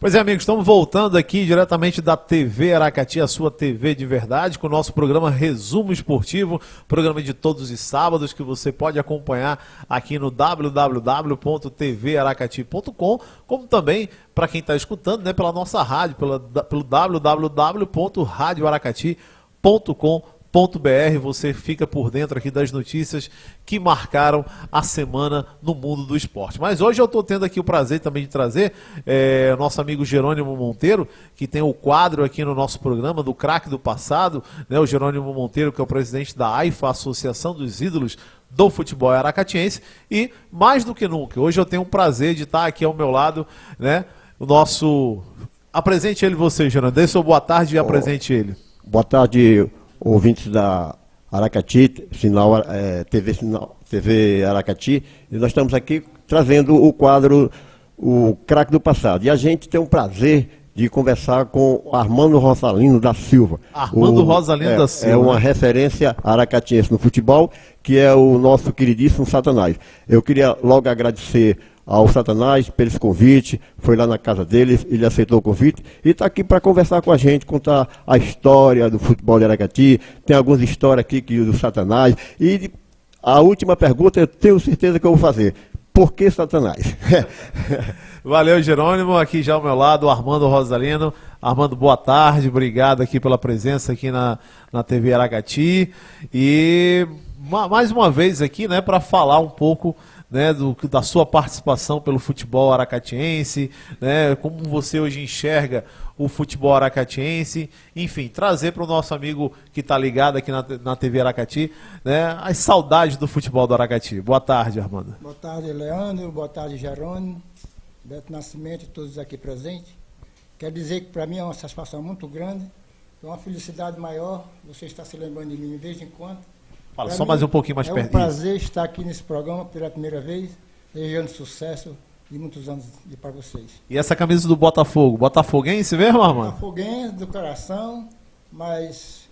Pois é, amigos, estamos voltando aqui diretamente da TV Aracati, a sua TV de verdade, com o nosso programa Resumo Esportivo, programa de todos os sábados que você pode acompanhar aqui no www.tvaracati.com, como também para quem está escutando, né, pela nossa rádio, pelo www.radioaracati.com.br. Você fica por dentro aqui das notícias que marcaram a semana no mundo do esporte. Mas hoje eu estou tendo aqui o prazer também de trazer nosso amigo Jerônimo Monteiro, que tem o quadro aqui no nosso programa do craque do passado, né? O Jerônimo Monteiro, que é o presidente da AIFA, Associação dos Ídolos do Futebol Aracatiense, e mais do que nunca, hoje eu tenho o prazer de estar aqui ao meu lado, né? O nosso... Apresente ele você, Jerônimo. Dê sua boa tarde e apresente ele. Boa tarde, ouvintes da Aracati, TV Aracati, e nós estamos aqui trazendo o quadro O Craque do Passado. E a gente tem o prazer de conversar com Armando Rosalino da Silva. Armando Rosalino da Silva. É uma referência aracatiense no futebol, que é o nosso queridíssimo Satanás. Eu queria logo agradecer ao Satanás pelo esse convite, foi lá na casa dele, ele aceitou o convite e está aqui para conversar com a gente, contar a história do futebol de Aracati. Tem algumas histórias aqui do Satanás. E a última pergunta eu tenho certeza que eu vou fazer: por que Satanás? Valeu, Jerônimo. Aqui já ao meu lado, o Armando Rosalino. Armando, boa tarde, obrigado aqui pela presença aqui na TV Aracati. E mais uma vez aqui, né, para falar um pouco, né, da sua participação pelo futebol aracatiense, né, como você hoje enxerga o futebol aracatiense, enfim, trazer para o nosso amigo que está ligado aqui na TV Aracati, né, as saudades do futebol do Aracati. Boa tarde, Armando. Boa tarde, Leandro. Boa tarde, Jerônimo, Beto Nascimento e todos aqui presentes. Quero dizer que para mim é uma satisfação muito grande, é uma felicidade maior você estar se lembrando de mim de vez em quando. Fala só mais um pouquinho mais perto. É um prazer estar aqui nesse programa pela primeira vez, desejando sucesso e muitos anos para vocês. E essa camisa do Botafogo, botafoguense mesmo, Armando? Botafoguense do coração, mas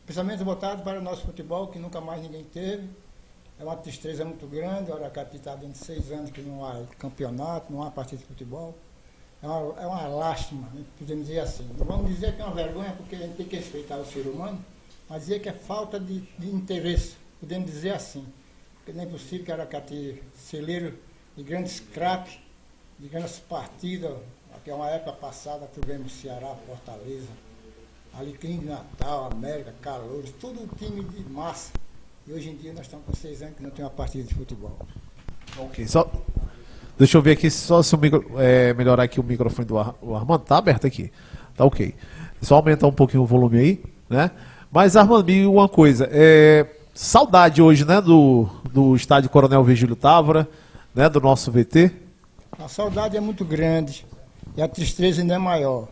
pensamento voltado para o nosso futebol, que nunca mais ninguém teve. É uma tristeza muito grande, o Aracati está dentro de 6 anos que não há campeonato, não há partida de futebol. É uma lástima, podemos dizer assim. Não vamos dizer que é uma vergonha, porque a gente tem que respeitar o ser humano, mas dizer que é falta de interesse, podemos dizer assim. Porque não é possível que Aracati, celeiro de grandes craques, de grandes partidas, aqui é uma época passada, tivemos Ceará, Fortaleza, Alecrim de Natal, América, Calouros, tudo um time de massa. E hoje em dia nós estamos com 6 anos que não tem uma partida de futebol. Ok, só... Deixa eu ver aqui, só se melhorar aqui o microfone do Armando. Tá aberto aqui. Tá ok. Só aumentar um pouquinho o volume aí, né? Mas, Armando, me uma coisa. Saudade hoje, né, do estádio Coronel Virgílio Távora, né, do nosso VT. A saudade é muito grande e a tristeza ainda é maior.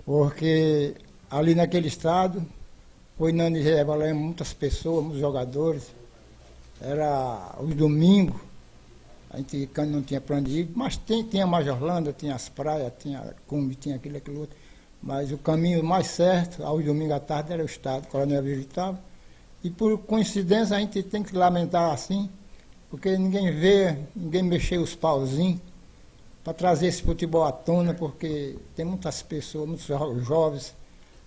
Porque ali naquele estádio, foi onde revelamos muitas pessoas, muitos jogadores. Era os domingos. A gente não tinha para onde ir, mas tinha Majorlândia, tinha as praias, tinha Cumbi, tinha aquilo, aquilo outro. Mas o caminho mais certo, aos domingos à tarde, era o estádio, Coronel Virgílio Távora. E por coincidência a gente tem que lamentar assim, porque ninguém vê, ninguém mexeu os pauzinhos para trazer esse futebol à tona, porque tem muitas pessoas, muitos jovens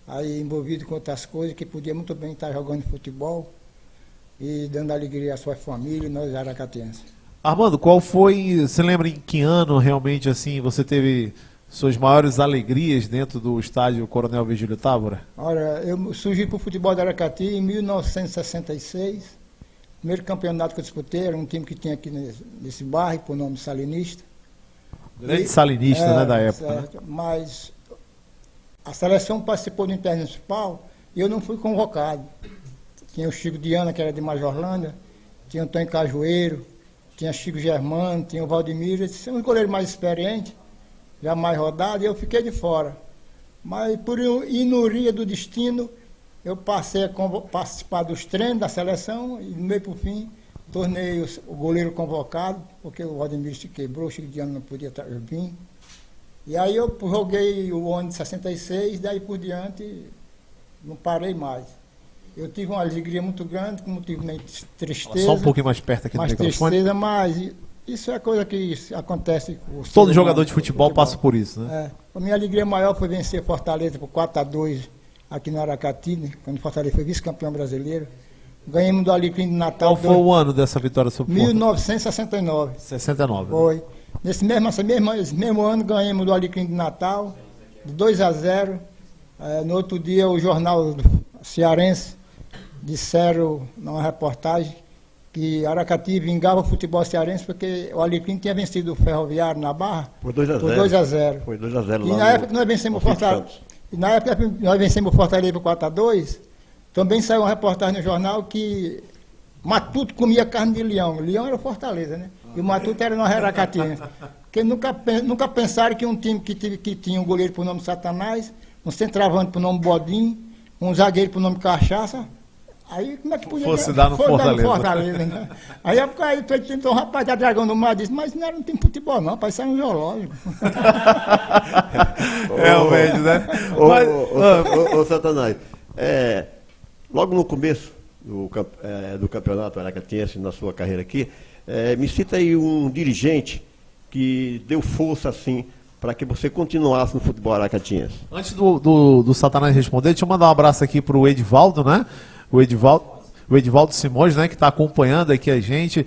aí envolvidos com outras coisas que podiam muito bem estar jogando futebol e dando alegria à sua família e nós aracatienses. Armando, qual foi, você lembra em que ano realmente assim você teve suas maiores alegrias dentro do estádio Coronel Virgílio Távora? Olha, eu surgi para o futebol de Aracati em 1966, primeiro campeonato que eu disputei, era um time que tinha aqui nesse bairro, por nome Salinista. Grande Salinista, né, da época. Certo, né? Mas a seleção participou do Intermunicipal e eu não fui convocado. Tinha o Chico Diana, que era de Majorlândia, tinha o Antônio Cajueiro, tinha Chico Germano, tinha o Valdemir, esses são os goleiros mais experientes, já mais rodados, e eu fiquei de fora. Mas por inuria do destino, eu passei a participar dos treinos da seleção e no meio para o fim, tornei o goleiro convocado, porque o Valdemir se quebrou, o Chico Diano não podia vir. E aí eu joguei o ano de 66, daí por diante não parei mais. Eu tive uma alegria muito grande, como tive nem tristeza. Só um pouquinho mais perto aqui do microfone. Tristeza, mas isso é coisa que acontece com todo jogador de futebol passa por isso, né? A minha alegria maior foi vencer Fortaleza por 4-2 aqui no Aracati, né, quando Fortaleza foi vice-campeão brasileiro. Ganhamos do Alecrim de Natal. Qual foi o ano dessa vitória sobre o Fortaleza? 1969. 69. Foi. Né? Nesse mesmo ano ganhamos do Alecrim de Natal, de 2-0. No outro dia o jornal cearense disseram numa reportagem que Aracati vingava o futebol cearense porque o Alecrim tinha vencido o Ferroviário na Barra por 2-0. 2-0. Foi 2-0 lá. E na época nós vencemos o Fortaleza. E na época nós vencemos o Fortaleza por 4-2. Também saiu uma reportagem no jornal que Matuto comia carne de leão. Leão era o Fortaleza, né? E o Matuto era no Aracati. Porque nunca pensaram que um time que tinha um goleiro por nome Satanás, um centroavante por nome Bodinho, um zagueiro por nome Cachaça. Aí como é que podia fosse dar no Fortaleza, né? Aí então o rapaz da Dragão do Mar disse, mas não era um time de futebol não, rapaz, isso era um zoológico. Realmente, né? Ô Satanás, logo no começo do campeonato aracatiense, na sua carreira aqui, me cita aí um dirigente que deu força assim para que você continuasse no futebol aracatiense. Antes do Satanás responder, deixa eu mandar um abraço aqui para o Edivaldo, né? O Edivaldo Simões, né, que está acompanhando aqui a gente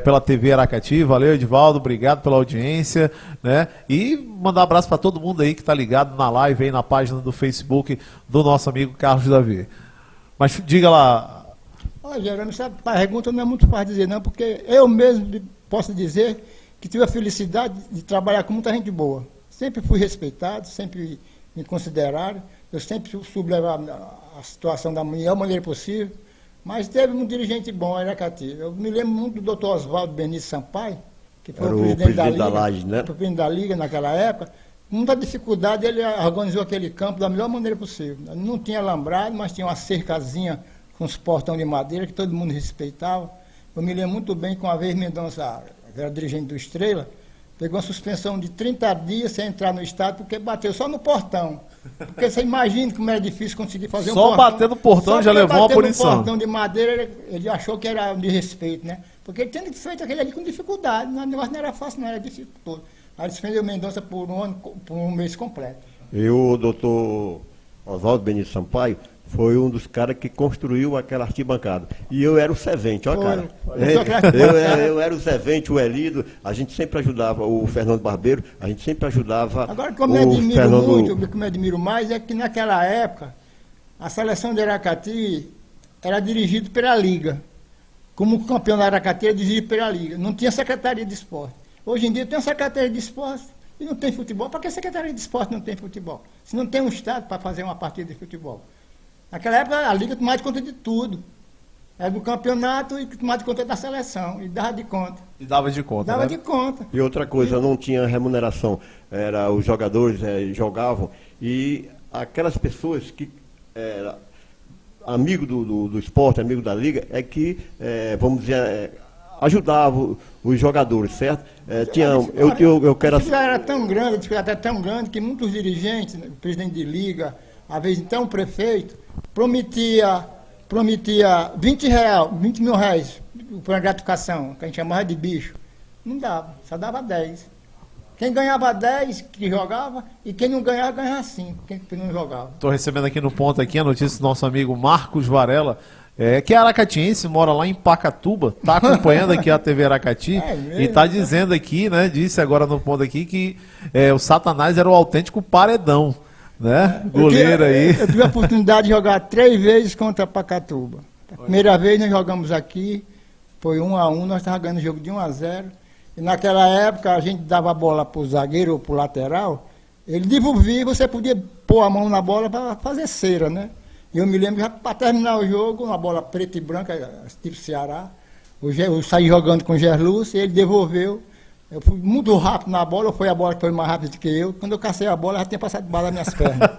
pela TV Aracati. Valeu, Edivaldo, obrigado pela audiência, né? E mandar um abraço para todo mundo aí que está ligado na live aí na página do Facebook do nosso amigo Carlos Davi. Mas diga lá. Olha, Gerando, essa pergunta não é muito fácil dizer não, porque eu mesmo posso dizer que tive a felicidade de trabalhar com muita gente boa. Sempre fui respeitado, sempre me consideraram, eu sempre soube levar a situação da melhor maneira possível, mas teve um dirigente bom, Aracati. Eu me lembro muito do doutor Oswaldo Benício Sampaio, que foi o presidente da Liga, né? O presidente da Liga naquela época. Com muita dificuldade, ele organizou aquele campo da melhor maneira possível. Não tinha alambrado, mas tinha uma cercazinha com os portões de madeira que todo mundo respeitava. Eu me lembro muito bem que uma vez Mendonça, que era dirigente do Estrela, pegou uma suspensão de 30 dias sem entrar no estádio, porque bateu só no portão. Porque você imagina como era difícil conseguir fazer um portão. Só bater no portão já levou uma punição. No portão de madeira, ele achou que era de respeito, né? Porque ele tinha feito aquele ali com dificuldade, o negócio não era fácil, não era difícil todo. Aí ele suspendeu Mendonça por um mês completo. E o doutor Oswaldo Benício Sampaio foi um dos caras que construiu aquela arquibancada. E eu era o servente, ó, cara. Eu era o servente, o Elido, a gente sempre ajudava, o Fernando Barbeiro, a gente sempre ajudava. Agora, o que eu me admiro muito, o que eu me admiro mais é que naquela época, a seleção de Aracati era dirigida pela Liga. como campeão da Aracati, ele dirigia pela Liga. Não tinha secretaria de esporte. Hoje em dia tem uma secretaria de esporte e não tem futebol. Para que a secretaria de esporte não tem futebol? Se não tem um estado para fazer uma partida de futebol. Naquela época a Liga tomava de conta de tudo. Era do campeonato e tomava de conta da seleção. E dava de conta. E dava de conta, Dava né? de conta. E outra coisa, não tinha remuneração. Era, os jogadores jogavam e aquelas pessoas que eram amigo do esporte, amigo da liga, é que, vamos dizer, ajudavam os jogadores, certo? Eu quero... A dificuldade era tão grande, a dificuldade era tão grande que muitos dirigentes, o presidente de liga, às vezes então o prefeito, prometia 20 mil reais por gratificação, que a gente chamava de bicho. Não dava, só dava 10. Quem ganhava 10, que jogava, e quem não ganhava 5, quem não jogava. Estou recebendo aqui no ponto aqui a notícia do nosso amigo Marcos Varela, que é aracatiense, mora lá em Pacatuba, está acompanhando aqui a TV Aracati mesmo? e está dizendo aqui, né, disse agora no ponto aqui que o Satanás era o autêntico paredão, né? Goleiro aí. Eu tive a oportunidade de jogar 3 vezes contra Pacatuba. A primeira vez nós jogamos aqui, foi 1-1, nós estávamos ganhando o jogo de 1-0. E naquela época a gente dava a bola para o zagueiro ou para o lateral, ele devolvia e você podia pôr a mão na bola para fazer cera, né? E eu me lembro que para terminar o jogo, uma bola preta e branca, tipo Ceará, eu saí jogando com o Gerlúcio e ele devolveu. Eu fui muito rápido na bola, ou foi a bola que foi mais rápida do que eu. Quando eu cacei a bola, já tinha passado bala nas minhas pernas.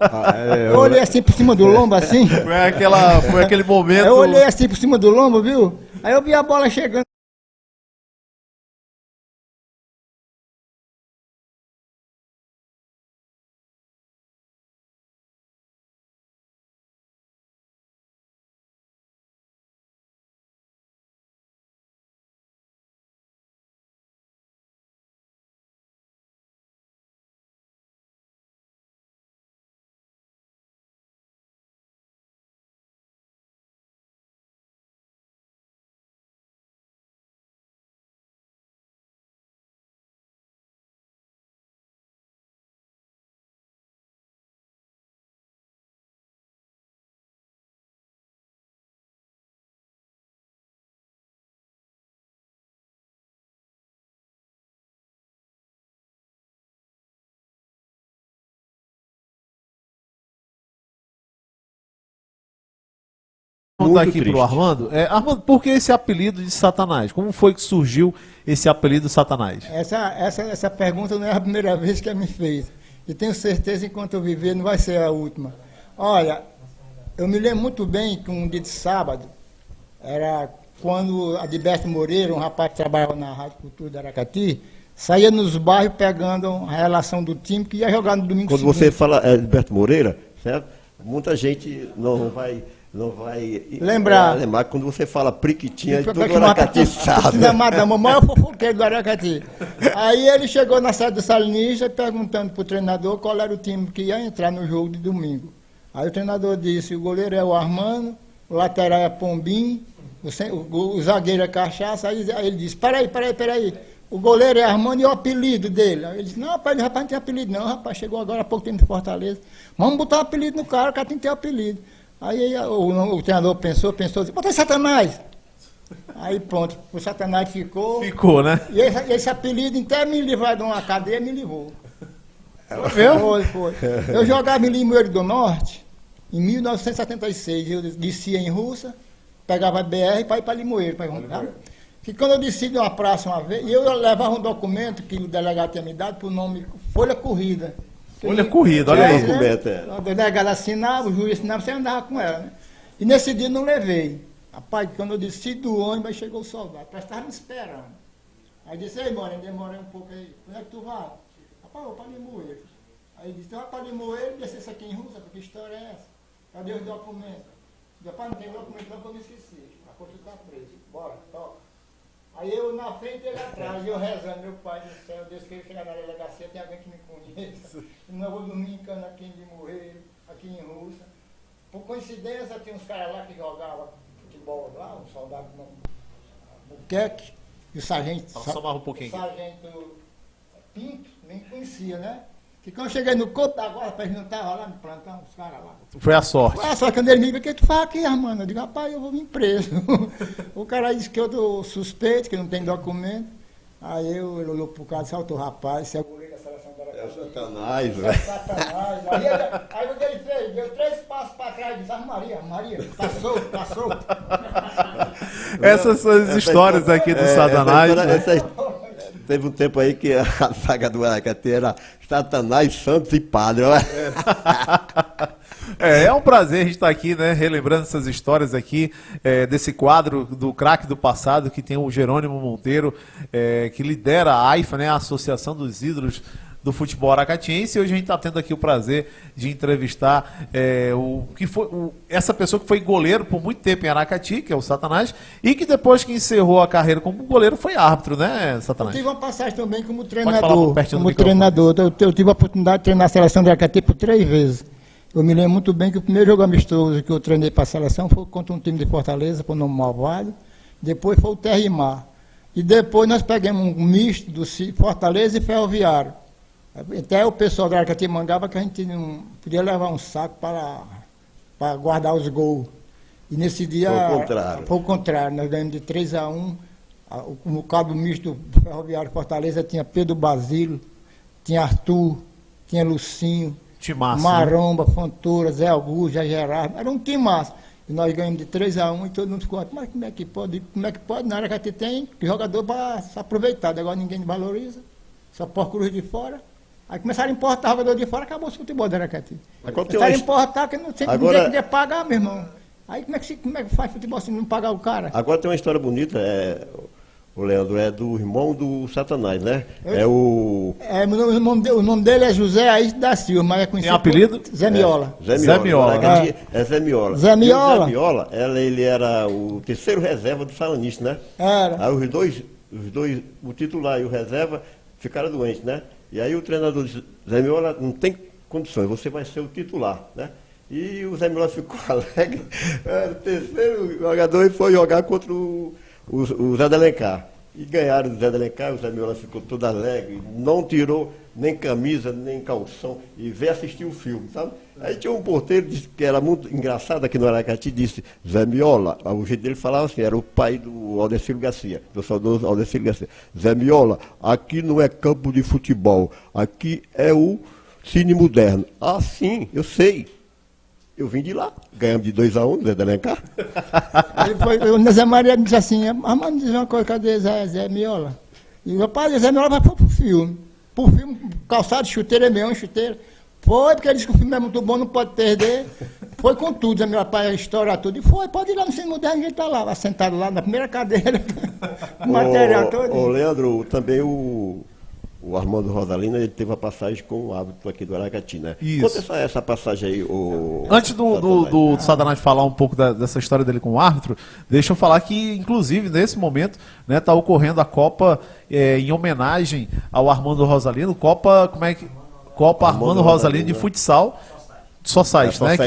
Eu olhei assim por cima do lombo, assim. Foi aquele momento... Eu olhei assim por cima do lombo, viu? Aí eu vi a bola chegando. Perguntar aqui triste. pro Armando. Armando, por que esse apelido de Satanás? Como foi que surgiu esse apelido Satanás? Essa pergunta não é a primeira vez que me fez. E tenho certeza, enquanto eu viver, não vai ser a última. Olha, eu me lembro muito bem que um dia de sábado, era quando Adilberto Moreira, um rapaz que trabalhava na Rádio Cultura da Aracati, saía nos bairros pegando a relação do time que ia jogar no domingo Quando seguinte. você fala Adilberto Moreira, certo? Muita gente não vai lembrar quando você fala Priquitinha, Porque todo Aracati sabe. O maior fofoqueiro do Aracati. Aí ele chegou na sede do Salinista perguntando para o treinador qual era o time que ia entrar no jogo de domingo. Aí o treinador disse, o goleiro é o Armando, o lateral é Pombim, o zagueiro é Cachaça. Aí ele disse, peraí. O goleiro é Armando e o apelido dele. Aí ele disse, não, rapaz não tem apelido não, rapaz, chegou agora há pouco tempo de Fortaleza. Vamos botar um apelido no cara, o cara tem que ter apelido. Aí o treinador pensou, disse, bota aí Satanás. Aí pronto, o Satanás ficou. Ficou, né? E esse apelido, até me livrar de uma cadeia, me livrou. Foi. Eu jogava em Limoeiro do Norte, em 1976. Eu descia em Russa, pegava a BR para ir para Limoeiro. Que quando eu desci de uma praça uma vez, eu levava um documento que o delegado tinha me dado por nome Folha Corrida. Folha Corrida, olha aí. O delegado assinava, o juiz assinava, você andava com ela, né? E nesse dia não levei. Rapaz, quando eu desci do ônibus, aí chegou o soldado, parece que estava me esperando. Aí disse, ei, mano, demorei um pouco aí. Onde é que tu vai? Rapaz, eu vou para Limoeiro. Aí disse, tu vai para Limoeiro e descer isso aqui em Russa, porque história é essa? Cadê os documentos? Rapaz, não tem documento não, que eu me esqueci. A coisa está presa. Bora, toca. Aí eu na frente e ele atrás, e eu rezando, meu pai do céu, Deus que eu chegar na delegacia, tem alguém que me conheça. Não eu vou dormir em cana aqui em Limoeiro, aqui em Russa. Por coincidência, tinha uns caras lá que jogavam futebol lá, um soldado Buqueque, e o sargento. Só mais um pouquinho o sargento Pinto, nem conhecia, né? Que quando eu cheguei no corpo da guarda, eles não estavam lá no plantão, os caras lá. Foi a sorte. Olha só, quando ele me viu, o que tu faz aqui, Armando? Eu digo, rapaz, eu vou vir preso. O cara disse que eu tô suspeito, que não tem documento. Aí ele olhou pro cara e disse, rapaz, você é o goleiro da seleção da Aracati. É o Satanás, É velho. Satanás. Aí o que ele fez? Deu 3 passos para trás e disse, Maria, tá solto, tá solto. Essas são as histórias aqui do Satanás. Teve um tempo aí que a saga do Aracati era Satanás, Santos e Padre. Ó. É um prazer a gente estar aqui, né, relembrando essas histórias aqui, desse quadro do craque do passado, que tem o Jerônimo Monteiro, que lidera a AIFA, né, a Associação dos Ídolos do Futebol Aracatiense, e hoje a gente está tendo aqui o prazer de entrevistar essa pessoa que foi goleiro por muito tempo em Aracati, que é o Satanás, e que depois que encerrou a carreira como goleiro foi árbitro, né, Eu Satanás? tive uma passagem também como falar treinador. pertinho do Como microfone. treinador. Eu tive a oportunidade de treinar a seleção de Aracati por 3 vezes. Eu me lembro muito bem que o primeiro jogo amistoso que eu treinei para a seleção foi contra um time de Fortaleza, por nome Malvado. Depois foi o Terrimar. E depois nós pegamos um misto do Fortaleza e Ferroviário. Até o pessoal da Aracati mandava que a gente não podia levar um saco para guardar os gols. E nesse dia foi o contrário. Nós ganhamos de 3-1. O cabo misto do Ferroviário Fortaleza tinha Pedro Basílio, tinha Arthur, tinha Lucinho, Timaço, Maromba, Fontoura, Zé Augusto, Zé Gerardo. Era um time massa. E nós ganhamos de 3-1 e todo mundo ficou, mas como é que pode? Na Aracati tem jogador para se aproveitar. Agora ninguém valoriza. Só por cruz de fora. Aí começaram a importar jogador de fora, acabou o futebol da Aracati. Começaram a importar, que não sei ninguém podia pagar, meu irmão. Aí como é que faz futebol se não pagar o cara? Agora tem uma história bonita, o Leandro, é do irmão do Satanás, né? O nome dele é José Aísio da Silva, mas é conhecido Tem apelido? por Zé Miola. Zé Miola. É Zé Miola. Zé Miola. E o Zé Miola, ele era o terceiro reserva do Salanista, né? Era. Aí os dois, o titular e o reserva, ficaram doentes, né? E aí o treinador disse, Zé Miola, não tem condições, você vai ser o titular, né? E o Zé Miola ficou alegre, o terceiro jogador foi jogar contra o Zé de Alencar. E ganharam do Zé de Alencar, o Zé Miola ficou todo alegre, não tirou nem camisa, nem calção, e veio assistir o filme, sabe? Aí tinha um porteiro que era muito engraçado aqui no Aracati, disse, Zé Miola, o jeito dele falava assim, era o pai do Aldecílio Garcia, do saudoso Aldecílio Garcia. Zé Miola, aqui não é campo de futebol, aqui é o Cine Moderno. Ah, sim, eu sei. Eu vim de lá, ganhamos de 2-1, Zé de Alencar. O Zé Maria me disse assim, mas diz uma coisa, cadê Zé Miola? E o rapaz, Zé Miola vai pro filme. Pro filme, calçado, chuteira, meão, chuteira. Foi, porque ele disse que o filme é muito bom, não pode perder. Foi com tudo, Zé Miola, para estourar tudo. E foi, pode ir lá no Cine Moderno, a gente tá lá, sentado lá na primeira cadeira, o material todo. Ô, Leandro, também o Armando Rosalino, ele teve a passagem com o árbitro aqui do Aracati, né? Isso. Conta essa passagem aí, Antes do Satanás falar um pouco dessa história dele com o árbitro, deixa eu falar que, inclusive, nesse momento, né, tá ocorrendo a Copa em homenagem ao Armando Rosalino, Copa Armando Rosalino de futsal, Society, né, que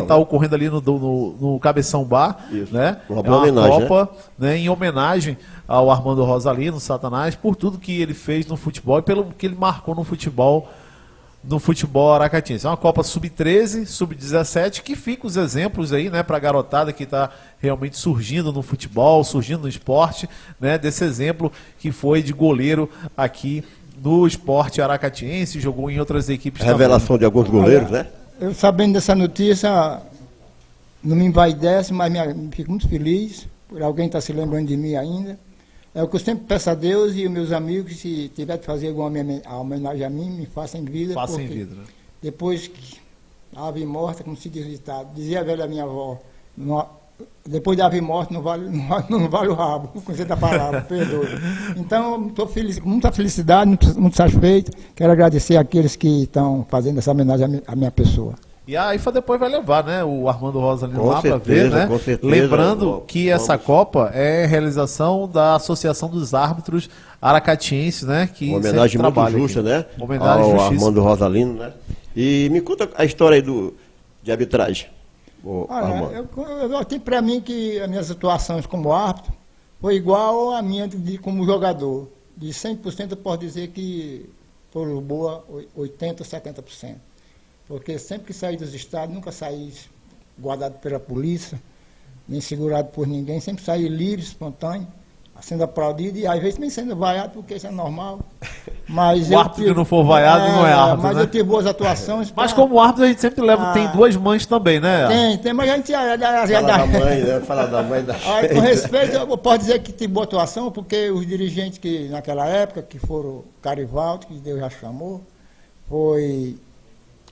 está ocorrendo ali no Cabeção Bar, isso, né? Uma boa homenagem, Copa, né, em homenagem ao Armando Rosalino, Satanás, por tudo que ele fez no futebol e pelo que ele marcou no futebol aracatiense. É uma Copa Sub-13, Sub-17, que fica os exemplos aí, né, para a garotada que está realmente surgindo no futebol, surgindo no esporte, né, desse exemplo que foi de goleiro aqui no esporte aracatiense, jogou em outras equipes revelação também. de alguns goleiros, né? Eu sabendo dessa notícia, não me envaidece, mas fico muito feliz por alguém estar se lembrando de mim ainda. É o que eu sempre peço a Deus e os meus amigos, se tiver de fazer alguma homenagem a mim, me façam em vida. Façam em vida, né? Depois que a ave morta, como se diz o ditado, dizia a velha minha avó, depois da ave morta não vale o rabo, com da palavra, perdoe. Então, estou feliz, com muita felicidade, muito satisfeito. Quero agradecer àqueles que estão fazendo essa homenagem à minha pessoa. E a IFA depois vai levar, né, o Armando Rosalino lá para ver, né? Com certeza, lembrando que essa Copa é realização da Associação dos Árbitros Aracatienses, né? Que uma homenagem muito justa, aqui, né? Homenagem ao justíssima. Armando Rosalino, né? E me conta a história aí de arbitragem. Olha, eu tenho para mim que as minhas atuações como árbitro foi igual a minha como jogador. De 100% eu posso dizer que foram boas 80% ou 70%. Porque sempre que saí dos estados, nunca saí guardado pela polícia, nem segurado por ninguém, sempre saí livre, espontâneo, sendo aplaudido e às vezes nem sendo vaiado, porque isso é normal. Mas O árbitro que não for vaiado não é árbitro, mas né? eu tive boas atuações. Mas como árbitro a gente sempre leva, tem duas mães também, né? Tem, mas a gente já Fala da mãe, né? Fala da mãe da Aí, com respeito, eu posso dizer que tive boa atuação, porque os dirigentes que naquela época, que foram Carivaldo, que Deus já chamou, foi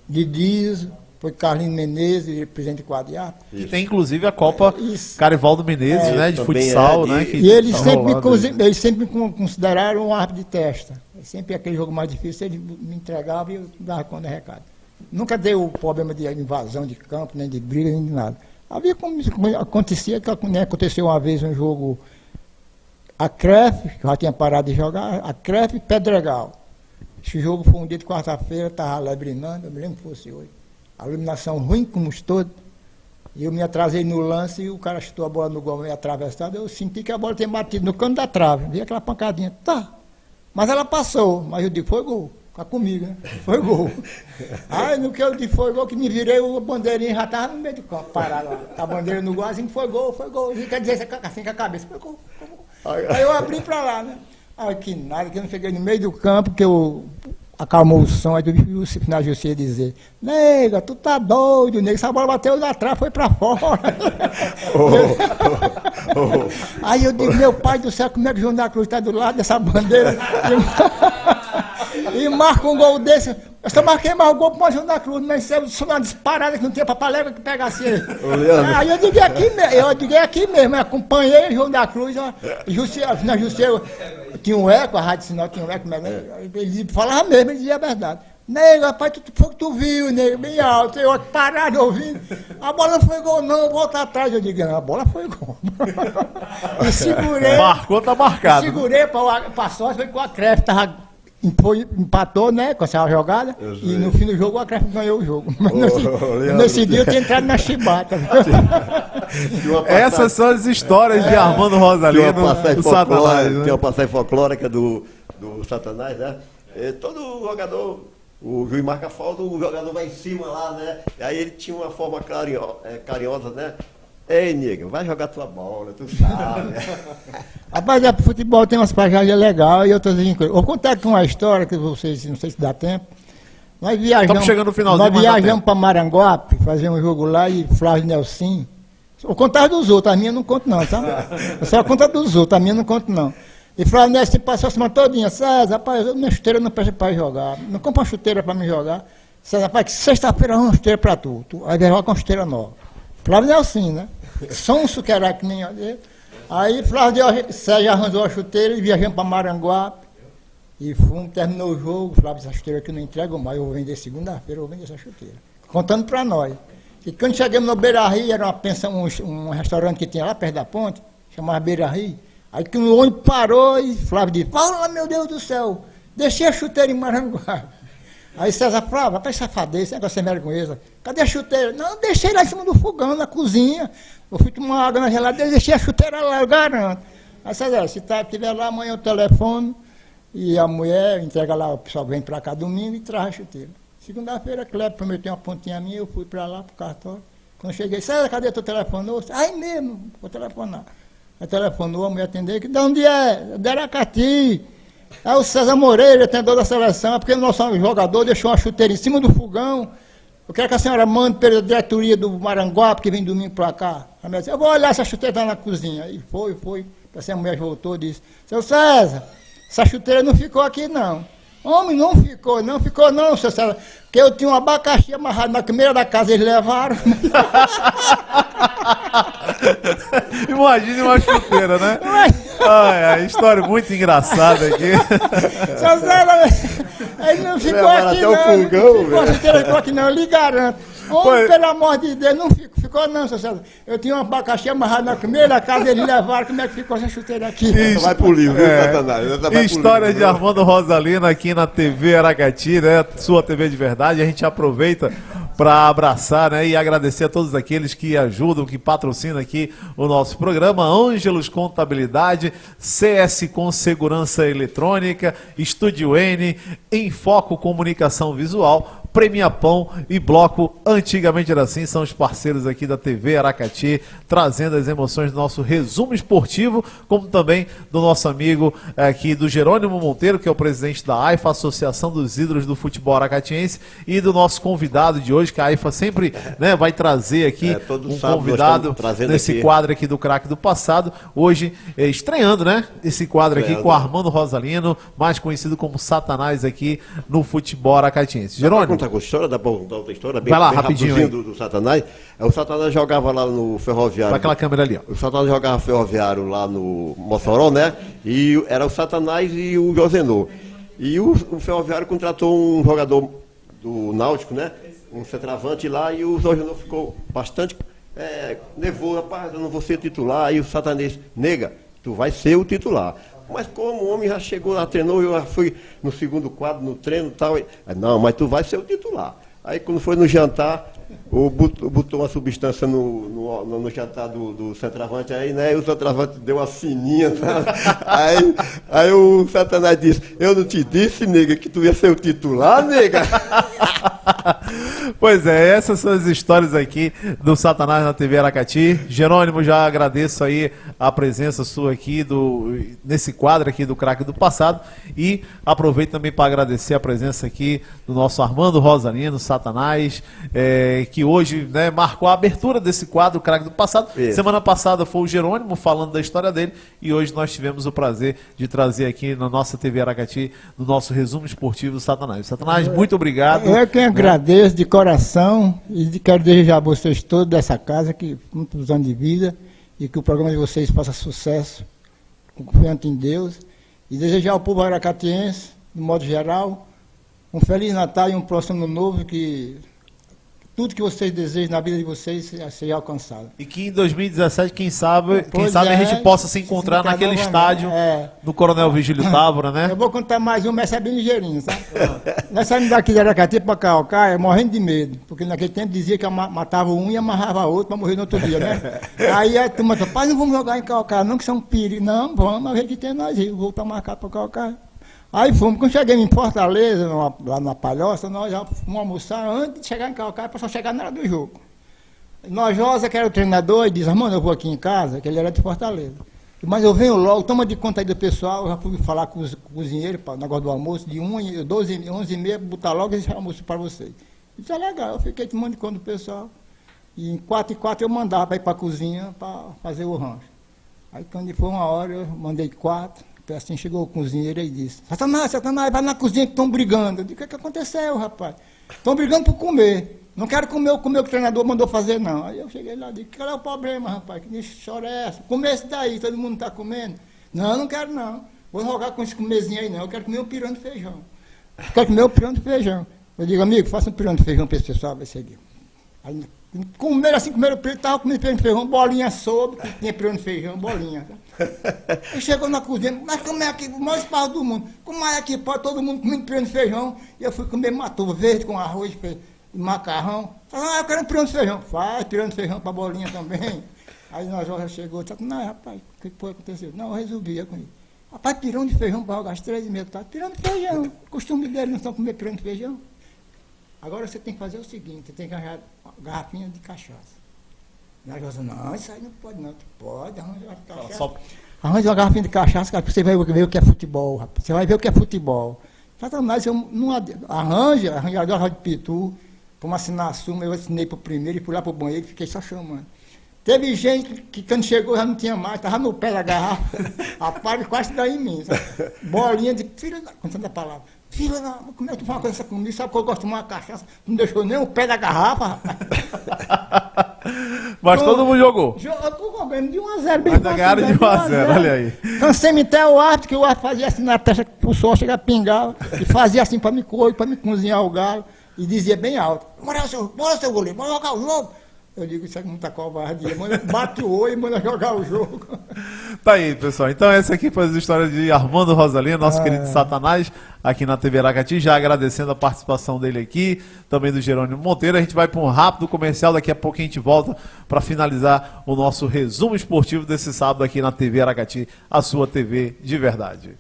Didizo, foi Carlinhos Menezes, presidente de quadro de árbitro. Que tem inclusive a Copa Isso. Carivaldo Menezes, né? De também futsal, é, né? e- Que E eles tá sempre, rolando aí. eles sempre me consideraram um árbitro de testa. Sempre aquele jogo mais difícil, eles me entregavam e eu dava conta do recado. Nunca deu problema de invasão de campo, nem de briga, nem de nada. Havia como acontecia, que né, aconteceu uma vez um jogo, a CREF, que eu já tinha parado de jogar, a CREF e Pedregal. Esse jogo foi um dia de quarta-feira, estava lebrinando, eu me lembro que fosse hoje. A iluminação ruim como os todos. E eu me atrasei no lance e o cara chutou a bola no gol meio atravessado. Eu senti que a bola tinha batido no canto da trave. Vi aquela pancadinha. Tá. Mas ela passou. Mas eu disse, foi gol. Fica comigo, né? Foi gol. Aí no que eu disse, foi gol, que me virei, o bandeirinha já estava no meio do campo, parado lá. A bandeira no gol, assim, foi gol, foi gol. E quer dizer, assim com a cabeça, foi gol, foi gol. Aí eu abri pra lá, né? Aí que nada, que eu não cheguei no meio do campo, que eu acalmou o som, aí eu vi o final de você dizer, nega, tu tá doido, nega, essa bola bateu lá atrás, foi pra fora. Aí eu digo, meu pai do céu, como é que o João da Cruz tá do lado dessa bandeira? E marca um gol desse. Eu só marquei mais um gol pro João da Cruz, mas isso é uma disparada que não tinha papalégua que pegasse ele. Aí eu digo aqui mesmo, eu acompanhei o João da Cruz, ó, na Jusceiro, tinha um eco, a Rádio Sinal tinha um eco, mas ele falava mesmo, ele dizia a verdade. Nega, rapaz, tu viu, nega, bem alto, eu parado ouvindo. A bola não foi gol, não, volta atrás. Eu digo, a bola foi gol. E segurei. Marcou, tá marcado. Segurei pra sorte, foi com a CREF, empatou, né, com essa jogada. E no fim do jogo a CREF ganhou o jogo. Mas nesse dia eu tinha entrado na chibata. Essas são as histórias de Armando Rosalino, do Satanás. Tem Né? uma passagem folclórica do Satanás, né? E todo jogador, o juiz marca falta, o jogador vai em cima lá, né? E aí ele tinha uma forma carinhosa, né? Ei, nega, vai jogar tua bola, tu sabe. Rapaz, o futebol tem umas paisagens legais e outras incríveis. Vou contar aqui uma história que vocês, não sei se dá tempo. Nós viajamos, Estamos chegando no finalzinho, nós mas dá viajamos tempo. para Maranguape, fazer um jogo lá e Flávio Nelson. Vou contar as dos outros, as minhas não conto não, sabe? Eu só conto as dos outros, as minhas não conto não. E Flávio Nelson passou a semana todinha. César, rapaz, minha chuteira não presta para jogar. Não compra uma chuteira para me jogar. César, rapaz, que sexta-feira eu uma chuteira para tu. Aí vai jogar com uma chuteira nova. Flávio Nelson, né? Sonso que era que nem eu. Aí Sérgio arranjou a chuteira e viajamos para Maranguape. E fomos, terminou o jogo. Flávio, essa chuteira aqui não entrego mais, eu vou vender segunda-feira, eu vou vender essa chuteira. Contando para nós. E quando chegamos no Beira Rio, era uma pensão, um restaurante que tinha lá perto da ponte, chamava Beira Rio. Aí que o ônibus parou e Flávio disse, fala, meu Deus do céu, deixei a chuteira em Maranguape. Aí César falava, rapaz, safadeza, esse negócio é vergonhoso. Cadê a chuteira? Não, deixei lá em cima do fogão, na cozinha. Eu fui tomar água na geladeira, deixei a chuteira lá, eu garanto. Aí César, se estiver lá amanhã eu telefono e a mulher entrega lá, o pessoal vem para cá domingo e traz a chuteira. Segunda-feira, Cleber prometeu uma pontinha minha, eu fui para lá, para o cartório. Quando eu cheguei, César, cadê teu telefone? Aí mesmo, vou telefonar. Aí telefonou, a mulher atendeu, que de onde é? De Aracati. Aí o César Moreira, atendedor da seleção, é porque o nosso jogador deixou uma chuteira em cima do fogão. Eu quero que a senhora mande pela diretoria do Maranguape, que vem domingo para cá. A mulher disse, eu vou olhar essa chuteira tá na cozinha. E foi. Assim a mulher voltou e disse, seu César, essa chuteira não ficou aqui não. Homem, não ficou não, seu César. Porque eu tinha um abacaxi amarrado na primeira da casa, eles levaram. Imagine uma chuteira, né? Ai, história muito engraçada aqui. Seu César, ele não ficou Levaram aqui até não. o fogão, Ficou, a chuteira ficou aqui não, eu lhe garanto. Homem, pelo amor de Deus, não ficou não, seu César. Eu tinha um abacaxi amarrado na primeira da casa, eles levaram, como é que ficou essa chuteira aqui? Essa vai pro livro, viu, Satanás? Essa vai pro História livro, de viu? Armando Rosalino aqui na TV Aracati, né? Sua TV de verdade. A gente aproveita para abraçar, né, e agradecer a todos aqueles que ajudam, que patrocinam aqui o nosso programa. Ângelos Contabilidade, CS com Segurança Eletrônica, Estúdio N, Enfoco Comunicação Visual, Premia Pão e Bloco Antigamente Era Assim, são os parceiros aqui da TV Aracati, trazendo as emoções do nosso resumo esportivo, como também do nosso amigo aqui do Jerônimo Monteiro, que é o presidente da AIFA, Associação dos Ídolos do Futebol Aracatiense, e do nosso convidado de hoje, que a AIFA sempre, né, vai trazer aqui um convidado nesse quadro aqui do Craque do Passado, hoje estreando, né, esse quadro aqui com Armando Rosalino, mais conhecido como Satanás aqui no futebol aracatiense. Jerônimo, a história, dá pra contar outra história bem, vai lá, bem rapidinho do Satanás. O Satanás jogava lá no Ferroviário. Para aquela câmera ali, ó. O Satanás jogava Ferroviário lá no Mossoró, né? E era o Satanás e o Josenor. E o Ferroviário contratou um jogador do Náutico, né? Um centroavante lá, e o Josenor ficou bastante nervoso. Rapaz, eu não vou ser titular. Aí o Satanás, nega, tu vai ser o titular. Mas como o homem já chegou lá, treinou, eu já fui no segundo quadro, no treino e tal. Não, mas tu vai ser o titular. Aí quando foi no jantar, botou uma substância no jantar do centroavante aí, né? E o centroavante deu uma fininha, sabe? Aí o Satanás disse, eu não te disse, nega, que tu ia ser o titular, nega? Pois é, essas são as histórias aqui do Satanás na TV Aracati. Jerônimo, já agradeço aí a presença sua aqui nesse quadro aqui do Craque do Passado, e aproveito também para agradecer a presença aqui do nosso Armando Rosalino, Satanás, que hoje, né, marcou a abertura desse quadro, Craque do Passado. Semana passada foi o Jerônimo falando da história dele, e hoje nós tivemos o prazer de trazer aqui na nossa TV Aracati, no nosso resumo esportivo, Satanás. Satanás, muito obrigado. Eu que agradeço de coração e quero desejar a vocês todos dessa casa que muitos anos de vida e que o programa de vocês faça sucesso, confiante em Deus, e desejar ao povo aracatiense, de modo geral, um Feliz Natal e um próximo Ano Novo, que tudo que vocês desejam na vida de vocês seja alcançado. E que em 2017, quem sabe a gente possa se encontrar naquele estádio do Coronel Vigílio Távora, né? Eu vou contar mais um, mas é bem ligeirinho, sabe? Nós saímos daqui de Aracati para Calcaia, morrendo de medo, porque naquele tempo dizia que matava um e amarrava outro para morrer no outro dia, né? Aí a turma falou, pai, não vamos jogar em Calcaia não, que são perigo. Não, vamos, a gente tem nós ir, vou para marcar para Calcaia. Aí fomos, quando chegamos em Fortaleza, lá na Palhoça, nós já fomos almoçar antes de chegar em Calcaia, para só chegar na hora do jogo. Nojosa, que era o treinador, e diz, mano, eu vou aqui em casa, que ele era de Fortaleza. Mas eu venho logo, toma de conta aí do pessoal, eu já fui falar com os cozinheiros, para o negócio do almoço, de 11h30, botar logo esse almoço para vocês. Isso é legal, eu fiquei tomando de conta do pessoal. E em 4h04 eu mandava para ir para a cozinha para fazer o rancho. Aí quando foi uma hora, eu mandei 4. Assim chegou o cozinheiro e disse, Satanás, vai na cozinha que estão brigando. Eu disse, o que aconteceu, rapaz? Estão brigando por comer. Não quero comer o que o treinador mandou fazer, não. Aí eu cheguei lá e disse, qual é o problema, rapaz? Que história é essa? Comer esse daí, todo mundo está comendo? Não quero não. Vou jogar com esse comezinho aí, não. Eu quero comer um pirão de feijão. Eu digo, amigo, faça um pirão de feijão para esse pessoal, vai seguir. Aí, comeram o pirão, estava comendo pirão de feijão, bolinha sobre, que tinha pirão de feijão, bolinha. Ele chegou na cozinha, mas como é aqui, o maior espaço do mundo, como é aqui, pode todo mundo comendo pirão de feijão, e eu fui comer matou verde com arroz e macarrão. Falei, eu quero um pirão de feijão. Faz pirão de feijão para bolinha também. Aí nós já chegou, disse, não, rapaz, o que foi acontecer? Não, eu resolvi, eu comi. Rapaz, pirão de feijão para jogar às 3h30, tá? Pirão de feijão, o costume deles não são comer pirão de feijão. Agora você tem que fazer o seguinte, você tem que arranjar uma garrafinha de cachaça. Nós falamos, não, isso aí não pode não, tu pode arranjar uma cachaça. Arranja uma garrafinha de cachaça, cara, você vai ver o que é futebol, rapaz. Você vai ver o que é futebol. Satanás, eu não arranja a garrafa de pitu, para uma assinar a súmula, eu assinei para o primeiro e fui lá para o banheiro e fiquei só chamando. Teve gente que quando chegou já não tinha mais, estava no pé da garrafa, rapaz, quase daí em mim, sabe? Bolinha de filha da... Contando a palavra. Filha da... Como é que tu fala com essa comigo? Sabe que eu gosto de tomar uma cachaça? Não deixou nem o pé da garrafa, rapaz. Mas todo mundo jogou. Jogou ganhando de 1-0. Ainda ganharam de 1-0, olha aí. Cansei me até o árbitro, que o árbitro fazia assim na testa, o sol chegava a pingar, e fazia assim para me comer, para me cozinhar o galo, e dizia bem alto, bora seu goleiro, bora jogar o jogo. Eu digo, isso é muita covardia, manda bate o oi e manda jogar o jogo. Tá aí, pessoal. Então essa aqui foi a história de Armando Rosalino, nosso querido Satanás, aqui na TV Aracati, já agradecendo a participação dele aqui, também do Jerônimo Monteiro. A gente vai para um rápido comercial, daqui a pouco a gente volta para finalizar o nosso resumo esportivo desse sábado aqui na TV Aracati, a sua TV de verdade.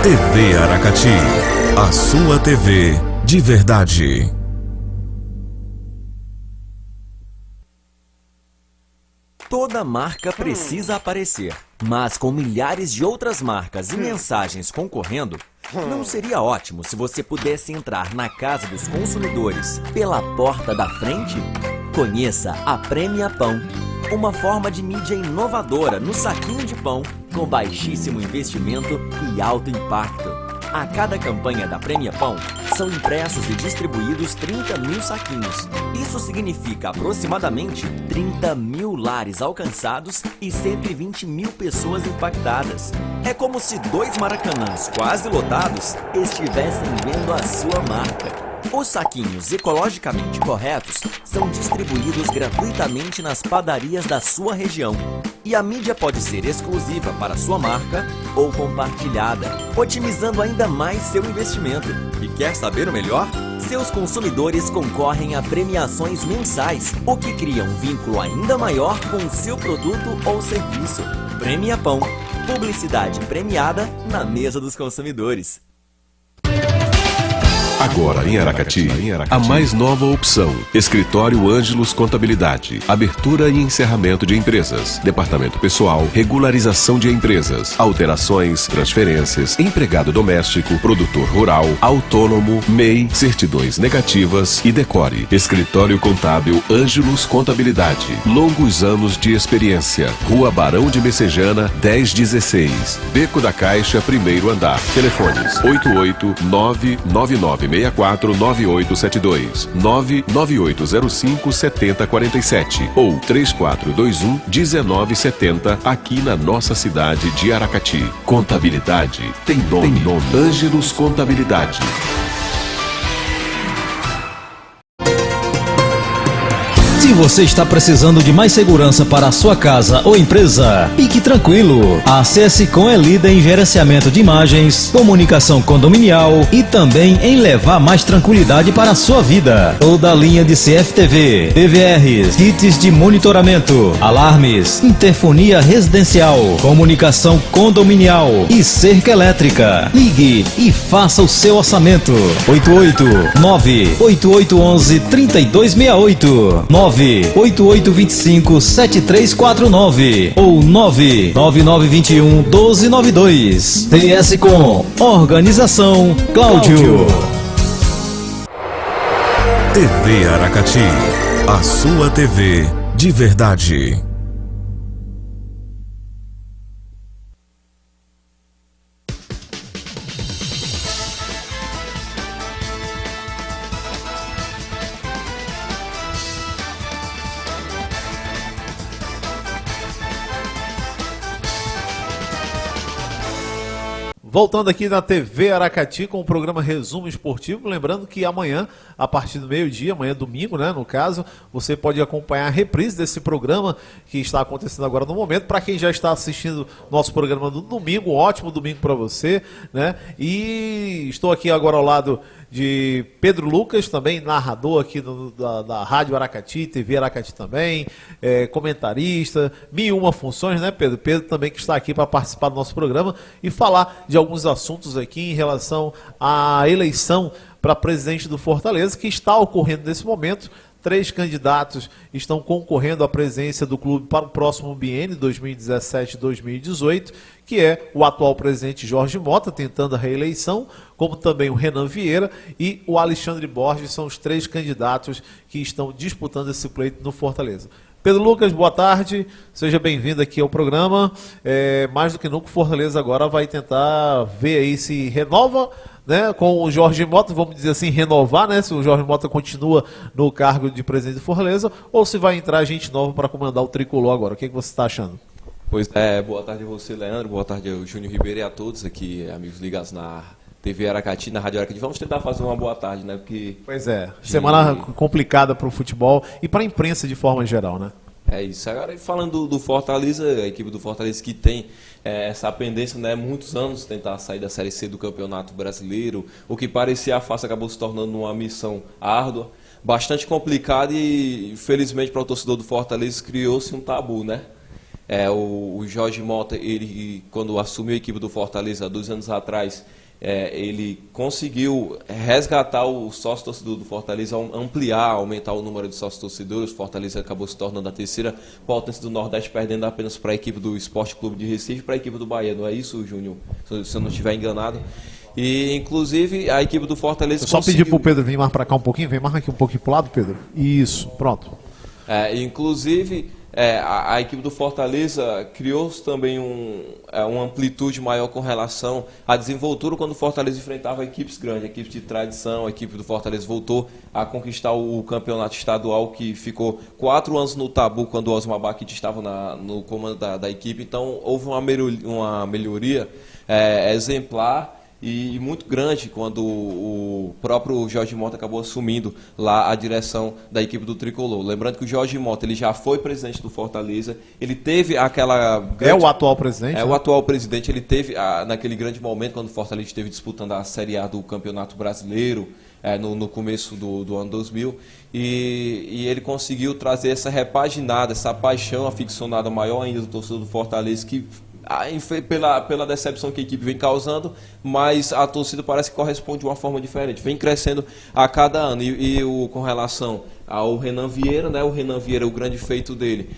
TV Aracati, a sua TV de verdade. Toda marca precisa aparecer, mas com milhares de outras marcas e mensagens concorrendo, não seria ótimo se você pudesse entrar na casa dos consumidores pela porta da frente? Conheça a Premia Pão, uma forma de mídia inovadora no saquinho de pão, com baixíssimo investimento e alto impacto. A cada campanha da Premia Pão, são impressos e distribuídos 30 mil saquinhos. Isso significa aproximadamente 30 mil lares alcançados e 120 mil pessoas impactadas. É como se 2 Maracanãs quase lotados estivessem vendo a sua marca. Os saquinhos ecologicamente corretos são distribuídos gratuitamente nas padarias da sua região. E a mídia pode ser exclusiva para sua marca ou compartilhada, otimizando ainda mais seu investimento. E quer saber o melhor? Seus consumidores concorrem a premiações mensais, o que cria um vínculo ainda maior com o seu produto ou serviço. Premia Pão. Publicidade premiada na mesa dos consumidores. Agora em Aracati, a mais nova opção. Escritório Ângelos Contabilidade. Abertura e encerramento de empresas. Departamento pessoal, regularização de empresas, alterações, transferências, empregado doméstico, produtor rural, autônomo, MEI, certidões negativas e decore. Escritório Contábil Ângelos Contabilidade. Longos anos de experiência. Rua Barão de Messejana, 1016. Beco da Caixa, primeiro andar. Telefones 88999649872, 998057047 ou 3421-1970 aqui na nossa cidade de Aracati. Contabilidade tem nome. Ângelos Contabilidade. Se você está precisando de mais segurança para a sua casa ou empresa, fique tranquilo. A CSCom é líder em gerenciamento de imagens, comunicação condominial e também em levar mais tranquilidade para a sua vida. Toda a linha de CFTV, DVRs, kits de monitoramento, alarmes, interfonia residencial, comunicação condominial e cerca elétrica. Ligue e faça o seu orçamento. 889-8811-3268 98825-7349 ou 99921-1292. CSCom, Organização Cláudio. TV Aracati, a sua TV de verdade. Voltando aqui na TV Aracati com o programa Resumo Esportivo, lembrando que amanhã, a partir do meio-dia, amanhã domingo, né, no caso, você pode acompanhar a reprise desse programa que está acontecendo agora no momento. Para quem já está assistindo nosso programa do domingo, um ótimo domingo para você, né? E estou aqui agora ao lado de Pedro Lucas, também narrador aqui da Rádio Aracati, TV Aracati também, comentarista, 1001 funções, né, Pedro? Pedro também que está aqui para participar do nosso programa e falar de alguns assuntos aqui em relação à eleição para presidente do Fortaleza, que está ocorrendo nesse momento. 3 candidatos estão concorrendo à presidência do clube para o próximo biênio, 2017-2018, que é o atual presidente Jorge Mota, tentando a reeleição, como também o Renan Vieira e o Alexandre Borges, são os 3 candidatos que estão disputando esse pleito no Fortaleza. Pedro Lucas, boa tarde, seja bem-vindo aqui ao programa. Mais do que nunca, o Fortaleza agora vai tentar ver aí se renova, né, com o Jorge Mota, vamos dizer assim, renovar, né, se o Jorge Mota continua no cargo de presidente do Fortaleza, ou se vai entrar gente nova para comandar o Tricolor agora. O que você está achando? Pois boa tarde a você, Leandro, boa tarde ao Júnior Ribeiro e a todos aqui, amigos ligados na TV Aracati, na Rádio Aracati. Vamos tentar fazer uma boa tarde, né? Porque pois é, semana complicada para o futebol e para a imprensa de forma geral, né? É isso. Agora, falando do Fortaleza, a equipe do Fortaleza que tem essa pendência, né, muitos anos tentar sair da Série C do Campeonato Brasileiro, o que parecia fácil acabou se tornando uma missão árdua, bastante complicada e, felizmente, para o torcedor do Fortaleza criou-se um tabu, né? O Jorge Mota, ele, quando assumiu a equipe do Fortaleza há 2 anos atrás, ele conseguiu resgatar o sócio-torcedor do Fortaleza, ampliar, aumentar o número de sócios-torcedores. O Fortaleza acabou se tornando a 3ª potência do Nordeste, perdendo apenas para a equipe do Esporte Clube de Recife e para a equipe do Bahia. Não é isso, Júnior? Se eu não estiver enganado. E, inclusive, a equipe do Fortaleza só pedir para o Pedro vir mais para cá um pouquinho. Vem mais aqui um pouquinho para o lado, Pedro. Isso, pronto. Inclusive, a equipe do Fortaleza criou também uma amplitude maior com relação à desenvoltura quando o Fortaleza enfrentava equipes grandes, equipes de tradição. A equipe do Fortaleza voltou a conquistar o campeonato estadual, que ficou 4 anos no tabu quando o Osmar Baquite estava no comando da equipe. Então houve uma melhoria exemplar e muito grande quando o próprio Jorge Mota acabou assumindo lá a direção da equipe do Tricolor. Lembrando que o Jorge Mota, ele já foi presidente do Fortaleza, ele teve aquela... o atual presidente? O atual presidente, ele teve naquele grande momento quando o Fortaleza esteve disputando a Série A do Campeonato Brasileiro, no começo do ano 2000, e ele conseguiu trazer essa repaginada, essa paixão aficionada maior ainda do torcedor do Fortaleza, que pela decepção que a equipe vem causando, mas a torcida parece que corresponde de uma forma diferente, vem crescendo a cada ano. Com relação ao Renan Vieira, né, o Renan Vieira, o grande feito dele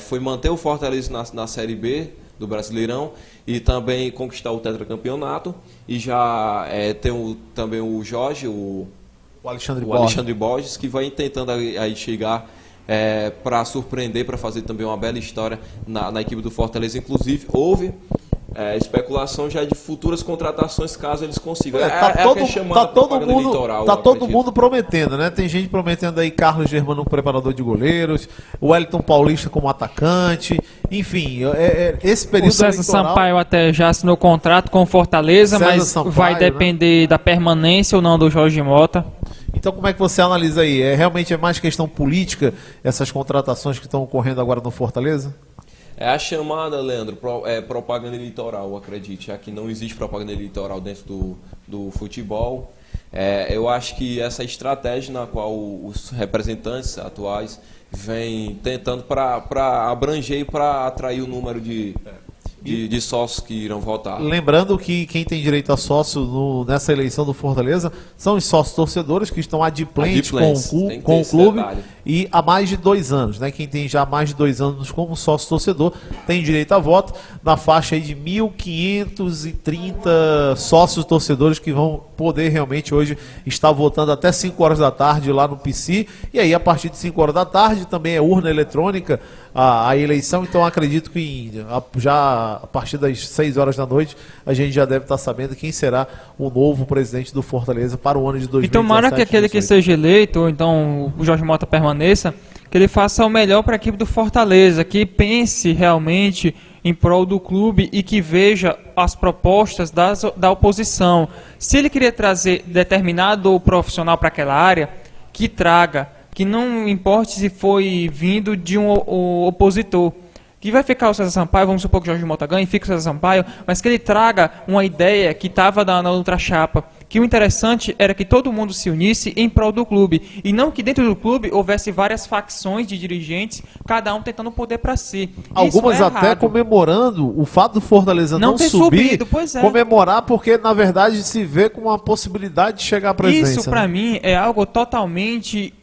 foi manter o Fortaleza na Série B do Brasileirão e também conquistar o tetracampeonato, e já tem também o Jorge, o Alexandre Borges, que vai tentando aí chegar para surpreender, para fazer também uma bela história na equipe do Fortaleza. Inclusive, houve especulação já de futuras contratações caso eles consigam. Todo mundo prometendo, né? Tem gente prometendo aí Carlos Germano como preparador de goleiros, o Wellington Paulista como atacante, enfim, esse período o César Sampaio até já assinou contrato com o Fortaleza, mas Sampaio, vai depender, né, da permanência ou não do Jorge Mota. Então, como é que você analisa aí? Realmente é mais questão política essas contratações que estão ocorrendo agora no Fortaleza? É a chamada, Leandro, propaganda eleitoral, acredite, já que não existe propaganda eleitoral dentro do futebol. Eu acho que essa estratégia na qual os representantes atuais vêm tentando para abranger e para atrair o número de sócios que irão votar. Lembrando que quem tem direito a sócio nessa eleição do Fortaleza são os sócios torcedores que estão adimplentes com o clube e há mais de 2 anos, né? Quem tem já mais de 2 anos como sócio torcedor tem direito a voto na faixa aí de 1.530 sócios torcedores que vão poder realmente hoje estar votando até 5 horas da tarde lá no PC, e aí a partir de 5 horas da tarde também é urna eletrônica a eleição. Então acredito que já a partir das 6 horas da noite a gente já deve estar sabendo quem será o novo presidente do Fortaleza para o ano de 2017. E tomara que aquele que seja eleito, ou então o Jorge Mota permaneça, que ele faça o melhor para a equipe do Fortaleza, que pense realmente em prol do clube e que veja as propostas da oposição. Se ele queria trazer determinado profissional para aquela área, que traga, que não importe se foi vindo de um opositor. Que vai ficar o César Sampaio, vamos supor que o Jorge Mota ganhe, fica o César Sampaio, mas que ele traga uma ideia que estava na outra chapa, que o interessante era que todo mundo se unisse em prol do clube, e não que dentro do clube houvesse várias facções de dirigentes, cada um tentando poder para si. Algumas Isso é até errado. comemorando o fato do Fortaleza não ter subir, subido, pois é. comemorar porque na verdade se vê com a possibilidade de chegar à presidência. Isso, para mim, é algo totalmente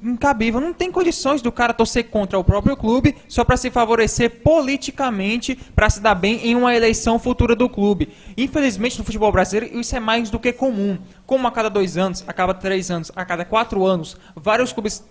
incabível. Não tem condições do cara torcer contra o próprio clube só para se favorecer politicamente, para se dar bem em uma eleição futura do clube. Infelizmente, no futebol brasileiro, isso é mais do que comum. Como a cada 2 anos, a cada 3 anos, a cada 4 anos, vários clubes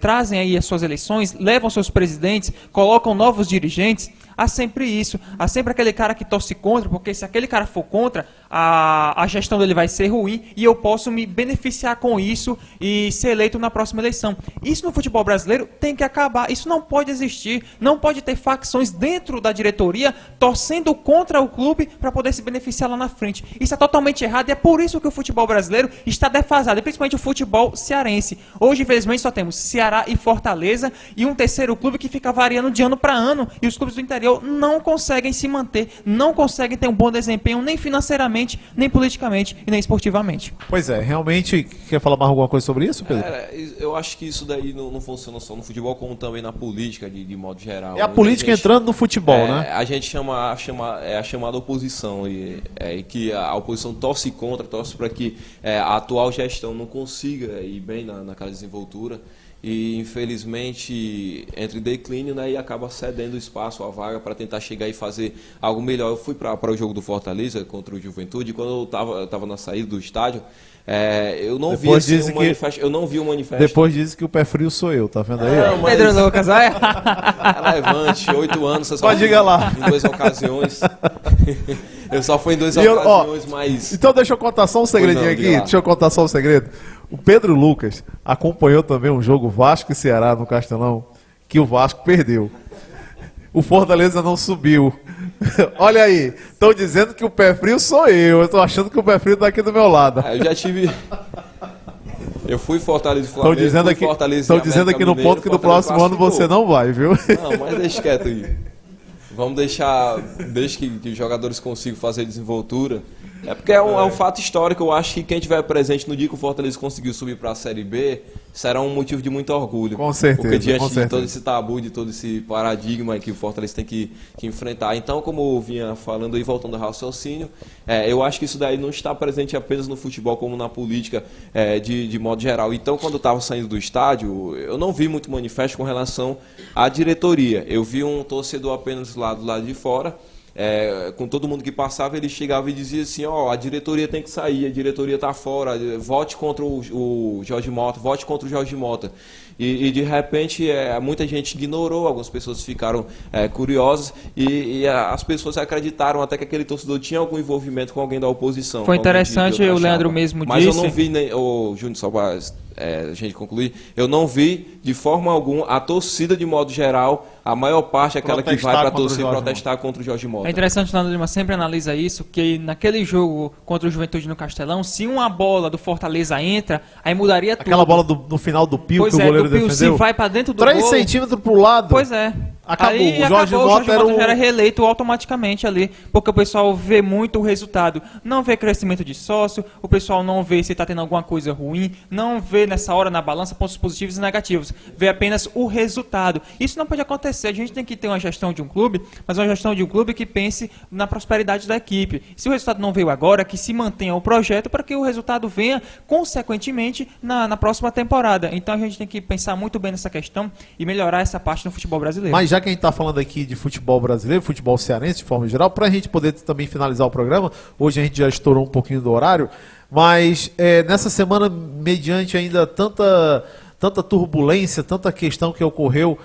trazem aí as suas eleições, levam seus presidentes, colocam novos dirigentes. Há sempre isso, há sempre aquele cara que torce contra, porque se aquele cara for contra, a gestão dele vai ser ruim e eu posso me beneficiar com isso e ser eleito na próxima eleição. Isso no futebol brasileiro tem que acabar, isso não pode existir, não pode ter facções dentro da diretoria torcendo contra o clube para poder se beneficiar lá na frente. Isso é totalmente errado e é por isso que o futebol brasileiro está defasado, e principalmente o futebol cearense. Hoje, infelizmente, só temos Ceará e Fortaleza e um terceiro clube que fica variando de ano para ano, e os clubes do interior não conseguem se manter, não conseguem ter um bom desempenho, nem financeiramente, nem politicamente e nem esportivamente. Pois é, realmente, quer falar mais alguma coisa sobre isso, Pedro? Eu acho que isso daí não funciona só no futebol, como também na política, de modo geral. É a política entrando no futebol, né? A gente chama a chamada oposição, e que a oposição torce contra, torce para que a atual gestão não consiga ir bem naquela desenvoltura. E infelizmente entra em declínio, né, e acaba cedendo espaço à vaga para tentar chegar e fazer algo melhor. Eu fui para o jogo do Fortaleza contra o Juventude, e quando eu estava na saída do estádio, eu não vi assim, manifesto. Eu não vi um manifesto. Depois dizem que o pé frio sou eu, tá vendo aí? Mas... Pedro Lucas, olha. Relevante, 8 anos, você só Pode diga lá. Em 2 ocasiões. Eu só fui em 2 ocasiões, mas... Então deixa eu contar só um segredinho aqui. Deixa eu contar só um segredo. O Pedro Lucas acompanhou também um jogo Vasco e Ceará no Castelão, que o Vasco perdeu. O Fortaleza não subiu. Olha aí, estão dizendo que o pé frio sou eu. Eu estou achando que o pé frio está aqui do meu lado. Eu já tive... Eu fui Fortaleza e Flamengo. Estão dizendo aqui no ponto que no próximo ano você não vai, viu? Não, mas deixa quieto aí. Vamos deixar que os jogadores consigam fazer desenvoltura. É porque é um fato histórico. Eu acho que quem estiver presente no dia que o Fortaleza conseguiu subir para a Série B será um motivo de muito orgulho. Com certeza. Porque diante de todo esse tabu, de todo esse paradigma que o Fortaleza tem que enfrentar. Então, como eu vinha falando aí, voltando ao raciocínio, eu acho que isso daí não está presente apenas no futebol, como na política, de modo geral. Então, quando eu estava saindo do estádio, eu não vi muito manifesto com relação à diretoria. Eu vi um torcedor apenas lá do lado de fora. Com todo mundo que passava, ele chegava e dizia assim: a diretoria tem que sair, a diretoria está fora, vote contra o Jorge Mota, vote contra o Jorge Mota. E de repente muita gente ignorou, algumas pessoas ficaram curiosas e as pessoas acreditaram até que aquele torcedor tinha algum envolvimento com alguém da oposição. Foi interessante, o Leandro mesmo disse. Mas eu não vi, Júnior, só para a gente concluir, eu não vi de forma alguma a torcida de modo geral, a maior parte é aquela que vai para a torcida protestar contra o Jorge Mota. É interessante, Leandro Lima sempre analisa isso, que naquele jogo contra o Juventude no Castelão, se uma bola do Fortaleza entra, aí mudaria tudo. Aquela bola no final do Pio que o goleiro defendeu. Se vai para dentro do 3 gol, centímetros pro lado. Pois é. Acabou. Aí o Jorge Mota já era reeleito automaticamente ali, porque o pessoal vê muito o resultado. Não vê crescimento de sócio, o pessoal não vê se está tendo alguma coisa ruim, não vê nessa hora na balança pontos positivos e negativos. Vê apenas o resultado. Isso não pode acontecer. A gente tem que ter uma gestão de um clube, mas uma gestão de um clube que pense na prosperidade da equipe. Se o resultado não veio agora, que se mantenha o projeto para que o resultado venha consequentemente na próxima temporada. Então a gente tem que pensar muito bem nessa questão e melhorar essa parte no futebol brasileiro. Mas já que a gente está falando aqui de futebol brasileiro, futebol cearense de forma geral, para a gente poder também finalizar o programa, hoje a gente já estourou um pouquinho do horário, mas nessa semana, mediante ainda tanta turbulência, tanta questão que ocorreu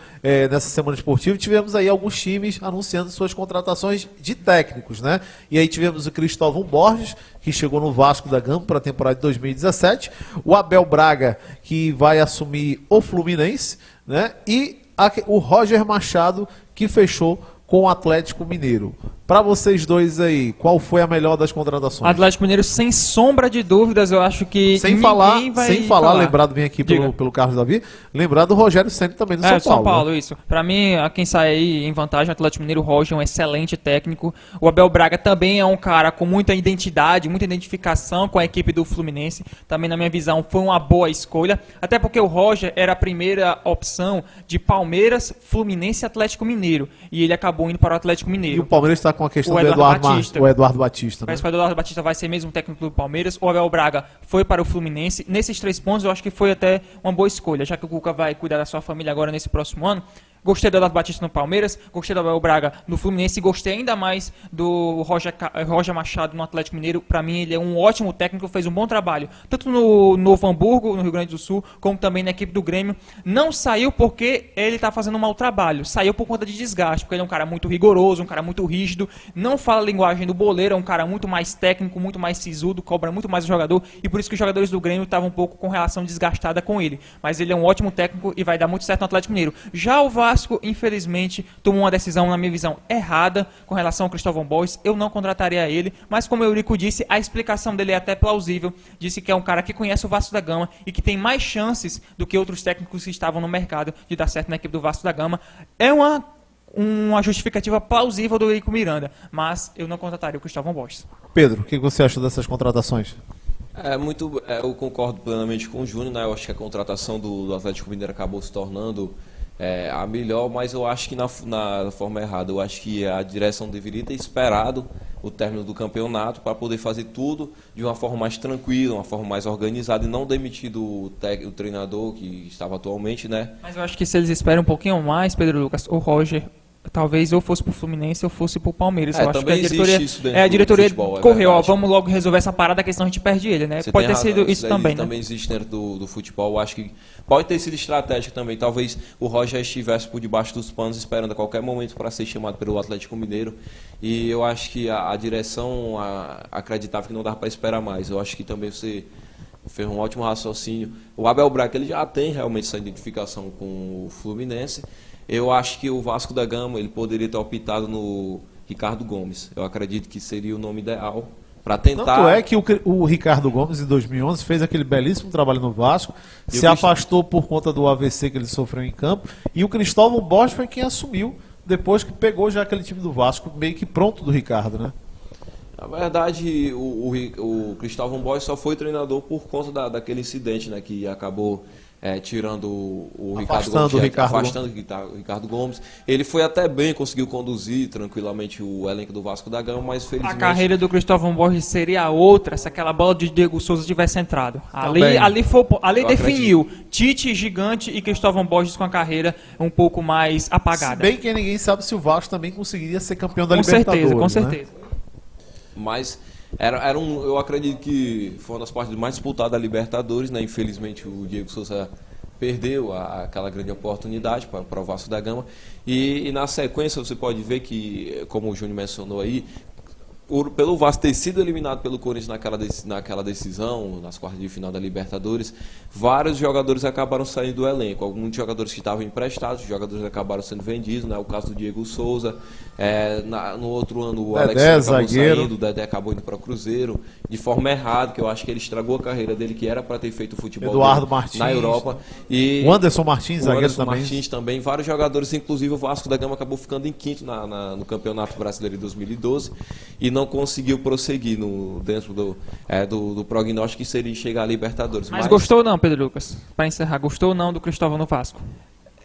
nessa semana esportiva, tivemos aí alguns times anunciando suas contratações de técnicos, né? E aí tivemos o Cristóvão Borges, que chegou no Vasco da Gama para a temporada de 2017, o Abel Braga, que vai assumir o Fluminense, né? E o Roger Machado, que fechou com o Atlético Mineiro. Para vocês dois aí, qual foi a melhor das contratações? Atlético Mineiro, sem sombra de dúvidas, eu acho que Sem falar, falar. lembrado bem aqui pelo Carlos Davi, lembrado do Rogério Ceni também do São Paulo. Né? Isso. Para mim, quem sai aí em vantagem, o Atlético Mineiro, o Roger é um excelente técnico. O Abel Braga também é um cara com muita identidade, muita identificação com a equipe do Fluminense. Também, na minha visão, foi uma boa escolha. Até porque o Roger era a primeira opção de Palmeiras, Fluminense e Atlético Mineiro. E ele acabou indo para o Atlético Mineiro. E o Palmeiras está com a questão O do Eduardo Eduardo Batista. Né? Parece que o Eduardo Batista vai ser mesmo técnico do Palmeiras. O Abel Braga foi para o Fluminense. Nesses 3 pontos, eu acho que foi até uma boa escolha, já que o Cuca vai cuidar da sua família agora nesse próximo ano. Gostei do Eduardo Batista no Palmeiras, gostei do Abel Braga no Fluminense e gostei ainda mais do Roger Machado no Atlético Mineiro. Para mim, ele é um ótimo técnico, fez um bom trabalho, tanto no Novo Hamburgo, no Rio Grande do Sul, como também na equipe do Grêmio. Não saiu porque ele está fazendo um mau trabalho, saiu por conta de desgaste, porque ele é um cara muito rigoroso, um cara muito rígido, não fala a linguagem do boleiro, é um cara muito mais técnico, muito mais sisudo, cobra muito mais o jogador, e por isso que os jogadores do Grêmio estavam um pouco com relação desgastada com ele. Mas ele é um ótimo técnico e vai dar muito certo no Atlético Mineiro. Já o Vasco, infelizmente, tomou uma decisão, na minha visão, errada com relação ao Cristóvão Borges. Eu não contrataria ele, mas como o Eurico disse, a explicação dele é até plausível. Disse que é um cara que conhece o Vasco da Gama e que tem mais chances do que outros técnicos que estavam no mercado de dar certo na equipe do Vasco da Gama. É uma justificativa plausível do Eurico Miranda, mas eu não contrataria o Cristóvão Borges. Pedro, o que você achou dessas contratações? Eu concordo plenamente com o Júnior, né? Eu acho que a contratação do Atlético Mineiro acabou se tornando a melhor, mas eu acho que na forma errada. Eu acho que a direção deveria ter esperado o término do campeonato para poder fazer tudo de uma forma mais tranquila, uma forma mais organizada e não demitido o treinador que estava atualmente, né? Mas eu acho que se eles esperam um pouquinho mais, Pedro Lucas, o Roger talvez ou fosse pro Fluminense ou fosse pro Palmeiras. Eu acho que a diretoria futebol, correu, vamos logo resolver essa parada, que senão a gente perde ele, né? Pode ter sido isso também, né? Também existe dentro do futebol. Eu acho que pode ter sido estratégico também. Talvez o Roger estivesse por debaixo dos panos esperando a qualquer momento para ser chamado pelo Atlético Mineiro. E eu acho que a direção acreditava que não dava para esperar mais. Eu acho que também você fez um ótimo raciocínio. O Abel Braga, ele já tem realmente essa identificação com o Fluminense. Eu acho que o Vasco da Gama ele poderia ter optado no Ricardo Gomes. Eu acredito que seria o nome ideal para tentar... Tanto é que o Ricardo Gomes, em 2011, fez aquele belíssimo trabalho no Vasco, se afastou por conta do AVC que ele sofreu em campo, e o Cristóvão Borges foi quem assumiu, depois que pegou já aquele time do Vasco, meio que pronto do Ricardo, né? Na verdade, o Cristóvão Borges só foi treinador por conta daquele incidente, né, que acabou... tirando o Ricardo Gomes. Ele foi até bem, conseguiu conduzir tranquilamente o elenco do Vasco da Gama, mas felizmente... A carreira do Cristóvão Borges seria outra se aquela bola de Diego Souza tivesse entrado. Ali definiu Tite, Gigante e Cristóvão Borges com a carreira um pouco mais apagada. Se bem que ninguém sabe se o Vasco também conseguiria ser campeão da Libertadores. Com certeza. Mas eu acredito que foi uma das partes mais disputadas da Libertadores, né? Infelizmente o Diego Souza perdeu aquela grande oportunidade para o Vasco da Gama. E na sequência você pode ver que, como o Júnior mencionou aí, pelo Vasco ter sido eliminado pelo Corinthians naquela decisão, nas quartas de final da Libertadores, vários jogadores acabaram saindo do elenco. Alguns jogadores que estavam emprestados, jogadores acabaram sendo vendidos, né? O caso do Diego Souza, no outro ano o Alex acabou saindo, o Dedé acabou indo para o Cruzeiro, de forma errada, que eu acho que ele estragou a carreira dele, que era para ter feito futebol Eduardo Martins, na Europa. E o Anderson Martins, zagueiro também. Martins também, vários jogadores, inclusive o Vasco da Gama acabou ficando em quinto no Campeonato Brasileiro de 2012 e não conseguiu prosseguir dentro do prognóstico que seria chegar à Libertadores. Mas gostou ou não, Pedro Lucas? Para encerrar, gostou ou não do Cristóvão no Vasco?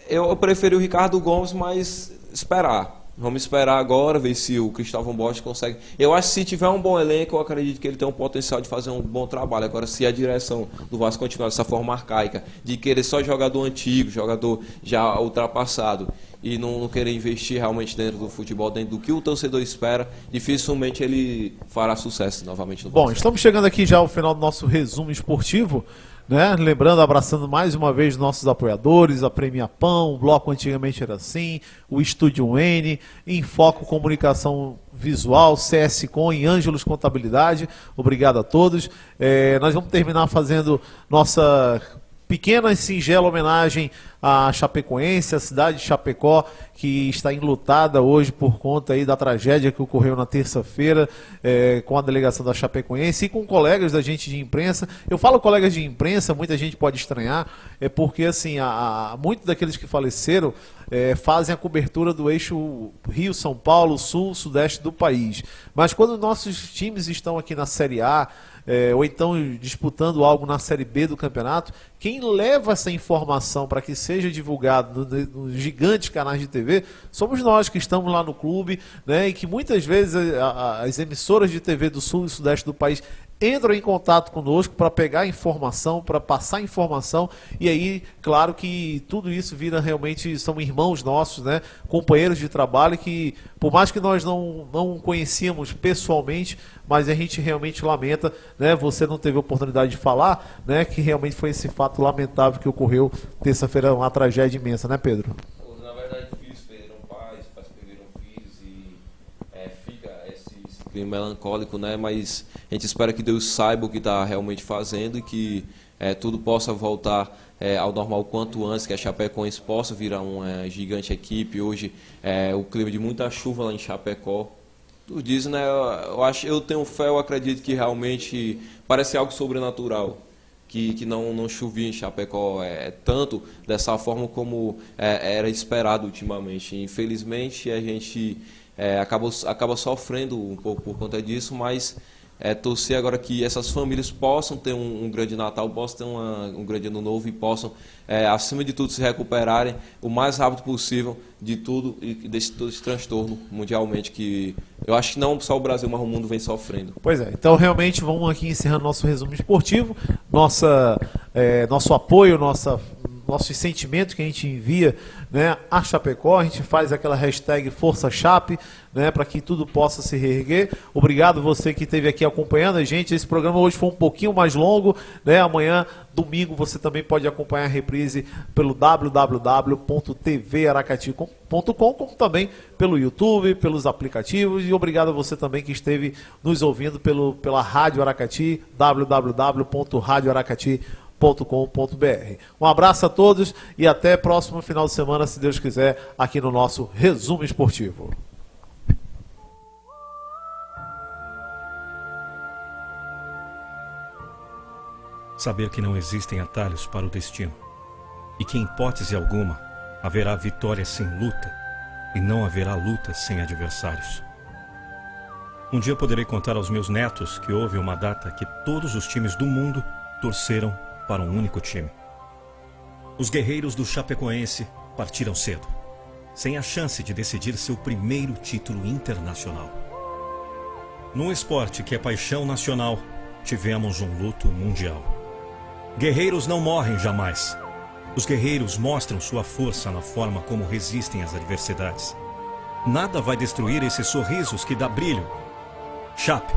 Eu preferi o Ricardo Gomes, mas esperar. Vamos esperar agora, ver se o Cristóvão Borges consegue. Eu acho que se tiver um bom elenco, eu acredito que ele tem um potencial de fazer um bom trabalho. Agora, se a direção do Vasco continuar dessa forma arcaica, de querer só jogador antigo, jogador já ultrapassado, e não querer investir realmente dentro do futebol, dentro do que o torcedor espera, dificilmente ele fará sucesso novamente no Vasco. Bom, estamos chegando aqui já ao final do nosso resumo esportivo, né? Lembrando, abraçando mais uma vez nossos apoiadores, a Premia Pão, o Bloco Antigamente Era Assim, o Estúdio N, Infoco Comunicação Visual, CS-Com e Ângelos Contabilidade. Obrigado a todos. Nós vamos terminar fazendo nossa pequena e singela homenagem à Chapecoense, a cidade de Chapecó, que está enlutada hoje por conta aí da tragédia que ocorreu na terça-feira com a delegação da Chapecoense e com colegas da gente de imprensa. Eu falo colegas de imprensa, muita gente pode estranhar, porque assim, muitos daqueles que faleceram fazem a cobertura do eixo Rio, São Paulo, Sul, Sudeste do país. Mas quando nossos times estão aqui na Série A, ou então disputando algo na Série B do campeonato, quem leva essa informação para que seja divulgado nos gigantes canais de TV somos nós que estamos lá no clube, né, e que muitas vezes as emissoras de TV do Sul e Sudeste do país entram em contato conosco para pegar informação, para passar informação, e aí, claro que tudo isso vira realmente, são irmãos nossos, né, companheiros de trabalho que, por mais que nós não conhecíamos pessoalmente, mas a gente realmente lamenta, né, você não teve a oportunidade de falar, né, que realmente foi esse fato lamentável que ocorreu terça-feira, uma tragédia imensa, né, Pedro? Na verdade, filhos perderam pais perderam filhos e fica esse clima melancólico, né? Mas a gente espera que Deus saiba o que está realmente fazendo e que tudo possa voltar ao normal quanto antes, que a Chapecoense possa virar uma gigante equipe. Hoje o clima de muita chuva lá em Chapecó. Tu diz, né? Eu tenho fé, eu acredito que realmente parece algo sobrenatural. Que não chovia em Chapecó tanto dessa forma como era esperado ultimamente. Infelizmente, a gente acaba sofrendo um pouco por conta disso, mas torcer agora que essas famílias possam ter um grande Natal, possam ter um grande Ano Novo e possam, acima de tudo, se recuperarem o mais rápido possível de tudo e todo esse transtorno mundialmente, que eu acho que não só o Brasil, mas o mundo vem sofrendo. Pois é, então realmente vamos aqui encerrando nosso resumo esportivo, nosso apoio, nosso sentimento que a gente envia, né, a Chapecó. A gente faz aquela hashtag Força Chape, né, para que tudo possa se reerguer. Obrigado você que esteve aqui acompanhando a gente. Esse programa hoje foi um pouquinho mais longo, né? Amanhã, domingo, você também pode acompanhar a reprise pelo www.tvaracati.com, como também pelo YouTube, pelos aplicativos. E obrigado a você também que esteve nos ouvindo pela Rádio Aracati, www.radioaracati.com.br. Um abraço a todos e até próximo final de semana, se Deus quiser, aqui no nosso Resumo Esportivo. Saber que não existem atalhos para o destino e que, em hipótese alguma, haverá vitória sem luta e não haverá luta sem adversários. Um dia poderei contar aos meus netos que houve uma data que todos os times do mundo torceram para um único time. Os guerreiros do Chapecoense partiram cedo, sem a chance de decidir seu primeiro título internacional. Num esporte que é paixão nacional, tivemos um luto mundial. Guerreiros não morrem jamais. Os guerreiros mostram sua força na forma como resistem às adversidades. Nada vai destruir esses sorrisos que dá brilho. Chape,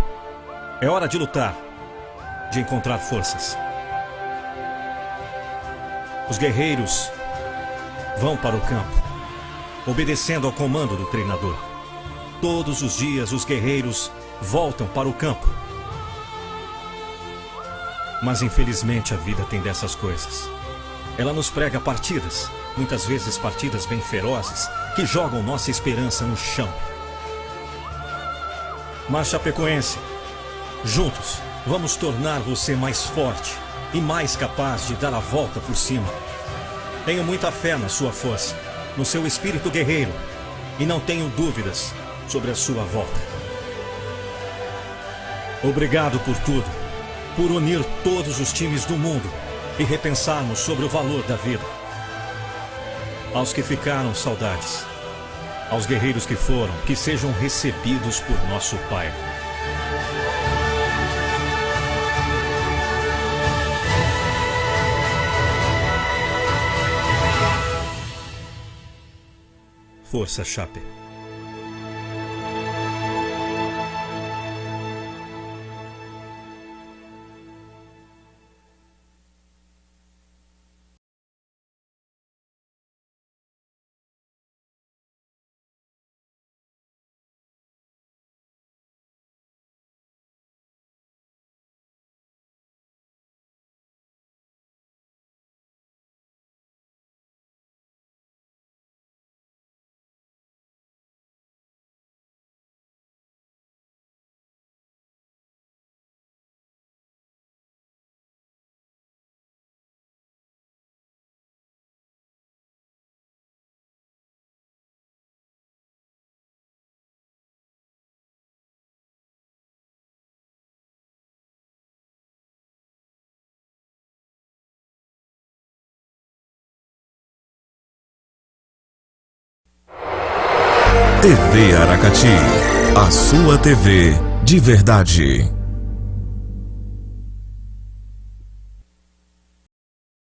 é hora de lutar, de encontrar forças. Os guerreiros vão para o campo, obedecendo ao comando do treinador. Todos os dias os guerreiros voltam para o campo. Mas infelizmente a vida tem dessas coisas. Ela nos prega partidas, muitas vezes partidas bem ferozes, que jogam nossa esperança no chão. Mas Chapecoense, juntos, vamos tornar você mais forte e mais capaz de dar a volta por cima. Tenho muita fé na sua força, no seu espírito guerreiro, e não tenho dúvidas sobre a sua volta. Obrigado por tudo, por unir todos os times do mundo e repensarmos sobre o valor da vida. Aos que ficaram, saudades. Aos guerreiros que foram, que sejam recebidos por nosso Pai. Força Chape. TV Aracati, a sua TV de verdade.